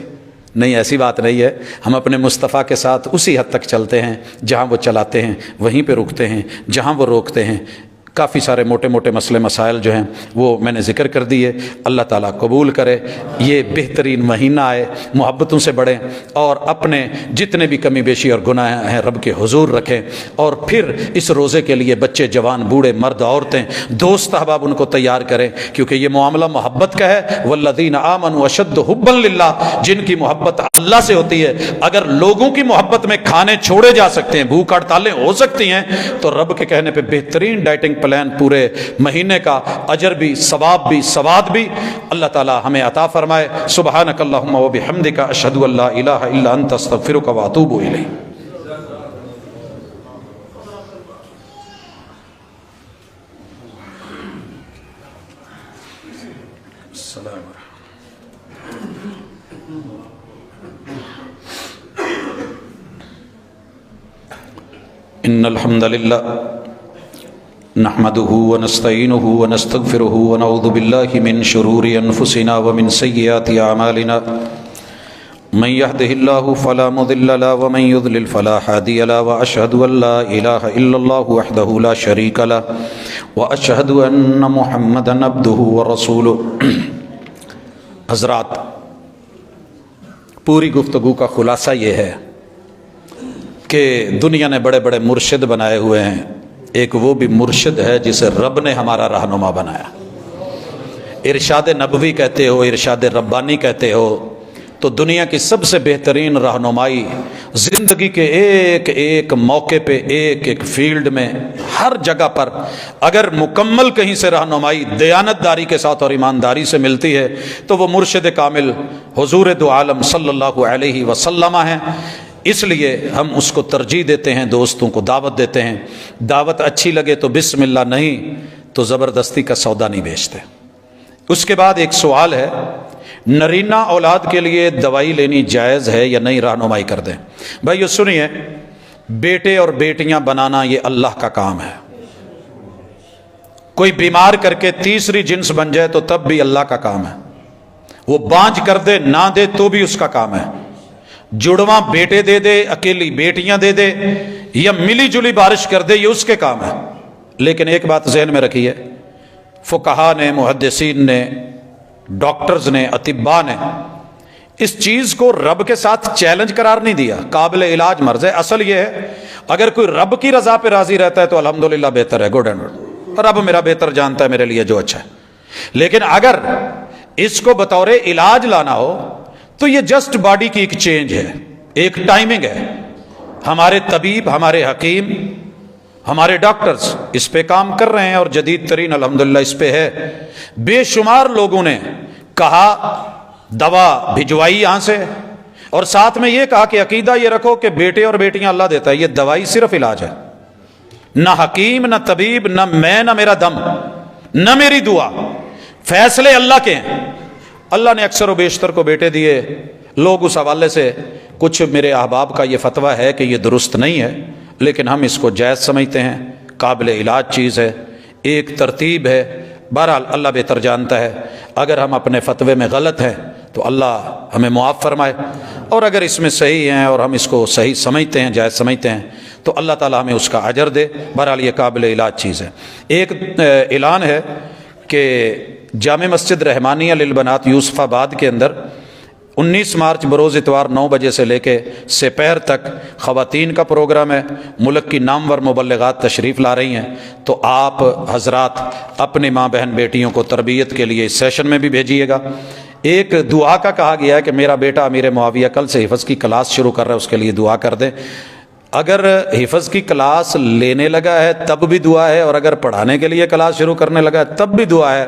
نہیں، ایسی بات نہیں ہے، ہم اپنے مصطفیٰ کے ساتھ اسی حد تک چلتے ہیں جہاں وہ چلاتے ہیں وہیں پہ رکتے ہیں، جہاں وہ روکتے ہیں۔ کافی سارے موٹے موٹے مسئلے مسائل جو ہیں وہ میں نے ذکر کر دیے، اللہ تعالیٰ قبول کرے۔ یہ بہترین مہینہ آئے، محبتوں سے بڑھیں اور اپنے جتنے بھی کمی بیشی اور گناہ ہیں رب کے حضور رکھیں، اور پھر اس روزے کے لیے بچے جوان بوڑھے مرد عورتیں دوست احباب ان کو تیار کریں، کیونکہ یہ معاملہ محبت کا ہے۔ والذین آمنوا اشد حبا للہ، جن کی محبت اللہ سے ہوتی ہے۔ اگر لوگوں کی محبت میں کھانے چھوڑے جا سکتے ہیں، بھوک ہڑتالیں ہو سکتی ہیں، تو رب کے کہنے پہ بہترین ڈائٹنگ پلان پورے مہینے کا اجر بھی، ثواب بھی، سواد بھی اللہ تعالی ہمیں عطا فرمائے۔ سبحانک اللہم و بحمدک، اشہد ان لا الہ الا انت، استغفرک و اتوب الیک۔ ان الحمد للہ نحمده ونستعینه ونستغفره ونعوذ باللہ من شرور انفسنا ومن سیئات اعمالنا، من يهده الله فلا مضل له ومن يضلل فلا هادي له، واشهد ان لا اله الا الله وحده لا شريك له، واشهد ان محمدا عبده ورسوله۔ حضرات، پوری گفتگو کا خلاصہ یہ ہے کہ دنیا نے بڑے بڑے مرشد بنائے ہوئے ہیں، ایک وہ بھی مرشد ہے جسے رب نے ہمارا رہنما بنایا۔ ارشاد نبوی کہتے ہو، ارشاد ربانی کہتے ہو، تو دنیا کی سب سے بہترین رہنمائی زندگی کے ایک ایک موقع پہ، ایک ایک فیلڈ میں، ہر جگہ پر اگر مکمل کہیں سے رہنمائی دیانتداری کے ساتھ اور ایمانداری سے ملتی ہے تو وہ مرشد کامل حضور دو عالم صلی اللہ علیہ وسلم ہیں۔ اس لیے ہم اس کو ترجیح دیتے ہیں، دوستوں کو دعوت دیتے ہیں۔ دعوت اچھی لگے تو بسم اللہ، نہیں تو زبردستی کا سودا نہیں بیچتے۔ اس کے بعد ایک سوال ہے، نرینہ اولاد کے لیے دوائی لینی جائز ہے یا نہیں؟ رہنمائی کر دیں بھائی۔ یہ سنیے، بیٹے اور بیٹیاں بنانا یہ اللہ کا کام ہے۔ کوئی بیمار کر کے تیسری جنس بن جائے تو تب بھی اللہ کا کام ہے، وہ بانجھ کر دے نہ دے تو بھی اس کا کام ہے، جڑواں بیٹے دے دے، اکیلی بیٹیاں دے دے، یا ملی جلی بارش کر دے، یہ اس کے کام ہے۔ لیکن ایک بات ذہن میں رکھیے، فقہا نے، محدثین نے، ڈاکٹرز نے، اطباء نے اس چیز کو رب کے ساتھ چیلنج قرار نہیں دیا، قابل علاج مرض ہے۔ اصل یہ ہے اگر کوئی رب کی رضا پہ راضی رہتا ہے تو الحمدللہ بہتر ہے، گڈ اینڈ گڈ، رب میرا بہتر جانتا ہے میرے لیے جو اچھا ہے۔ لیکن اگر اس کو بطور علاج لانا ہو تو یہ جسٹ باڈی کی ایک چینج ہے، ایک ٹائمنگ ہے۔ ہمارے طبیب، ہمارے حکیم ہمارے ڈاکٹرز اس پہ کام کر رہے ہیں اور جدید ترین الحمدللہ اس پہ ہے. بے شمار لوگوں نے کہا دوا بھجوائی یہاں سے، اور ساتھ میں یہ کہا کہ عقیدہ یہ رکھو کہ بیٹے اور بیٹیاں اللہ دیتا ہے، یہ دوائی صرف علاج ہے، نہ حکیم نہ طبیب نہ میں نہ میرا دم نہ میری دعا، فیصلے اللہ کے ہیں. اللہ نے اکثر و بیشتر کو بیٹے دیے. لوگ اس حوالے سے کچھ میرے احباب کا یہ فتویٰ ہے کہ یہ درست نہیں ہے، لیکن ہم اس کو جائز سمجھتے ہیں، قابل علاج چیز ہے، ایک ترتیب ہے. بہرحال اللہ بہتر جانتا ہے. اگر ہم اپنے فتوے میں غلط ہیں تو اللہ ہمیں معاف فرمائے، اور اگر اس میں صحیح ہیں اور ہم اس کو صحیح سمجھتے ہیں، جائز سمجھتے ہیں، تو اللہ تعالیٰ ہمیں اس کا اجر دے. بہرحال یہ قابل علاج چیز ہے. ایک اعلان ہے کہ جامع مسجد رحمانیہ للبنات یوسف آباد کے اندر 19 مارچ بروز اتوار 9 بجے سے لے کے سپہر تک خواتین کا پروگرام ہے. ملک کی نامور مبلغات تشریف لا رہی ہیں، تو آپ حضرات اپنے ماں بہن بیٹیوں کو تربیت کے لیے اس سیشن میں بھی بھیجیے گا. ایک دعا کا کہا گیا ہے کہ میرا بیٹا امیر معاویہ کل سے حفظ کی کلاس شروع کر رہا ہے، اس کے لیے دعا کر دیں. اگر حفظ کی کلاس لینے لگا ہے تب بھی دعا ہے، اور اگر پڑھانے کے لیے کلاس شروع کرنے لگا ہے تب بھی دعا ہے.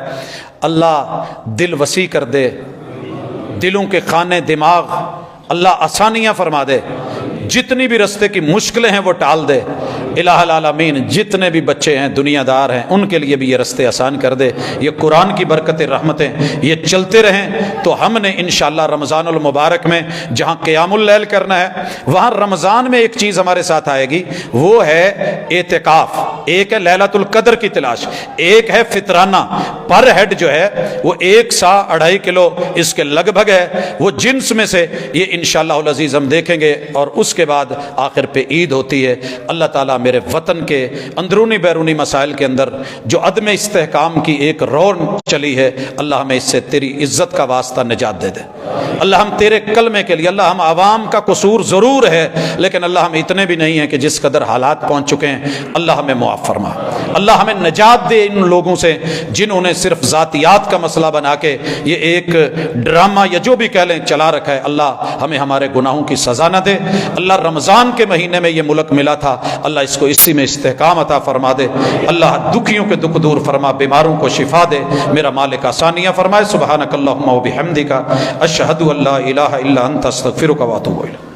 اللہ دل وسیع کر دے، دلوں کے خانے دماغ اللہ آسانیاں فرما دے، جتنی بھی رستے کی مشکلیں ہیں وہ ٹال دے. الہ العالمین جتنے بھی بچے ہیں دنیا دار ہیں ان کے لیے بھی یہ رستے آسان کر دے. یہ قرآن کی برکتیں رحمتیں یہ چلتے رہیں تو ہم نے انشاءاللہ رمضان المبارک میں جہاں قیام اللیل کرنا ہے، وہاں رمضان میں ایک چیز ہمارے ساتھ آئے گی، وہ ہے اعتکاف. ایک ہے لیلۃ القدر کی تلاش، ایک ہے فطرانہ. پر ہیڈ جو ہے وہ 1 سا 2.5 کلو اس کے لگ بھگ ہے، وہ جنس میں سے یہ انشاءاللہ العزیز ہم دیکھیں گے. اور اس کے بعد آخر پہ عید ہوتی ہے. اللہ تعالیٰ میرے وطن کے اندرونی بیرونی مسائل کے اندر جو عدم استحکام کی ایک رون چلی ہے، اللہ ہمیں اس سے تیری عزت کا واسطہ نجات دے دے. اللہ ہم تیرے کلمے کے لیے، اللہ ہم عوام کا قصور ضرور ہے لیکن اللہ ہم اتنے بھی نہیں ہیں کہ جس قدر حالات پہنچ چکے ہیں. اللہ ہمیں معاف فرما. اللہ ہمیں نجات دے ان لوگوں سے جنہوں نے صرف ذاتیات کا مسئلہ بنا کے یہ ایک ڈرامہ یا جو بھی کہہ لیں چلا رکھا ہے. اللہ ہمیں ہمارے گناہوں کی سزا نہ دے. اللہ رمضان کے مہینے میں یہ ملک ملا تھا، اللہ اس کو اسی میں استحکام عطا فرما دے. اللہ دکھیوں کے دکھ دور فرما، بیماروں کو شفا دے. میرا مالک آسانیاں فرمائے. سبحانک اللہم و بحمدک اشہد ان لا الہ الا انت استغفرک و اتوب الیک.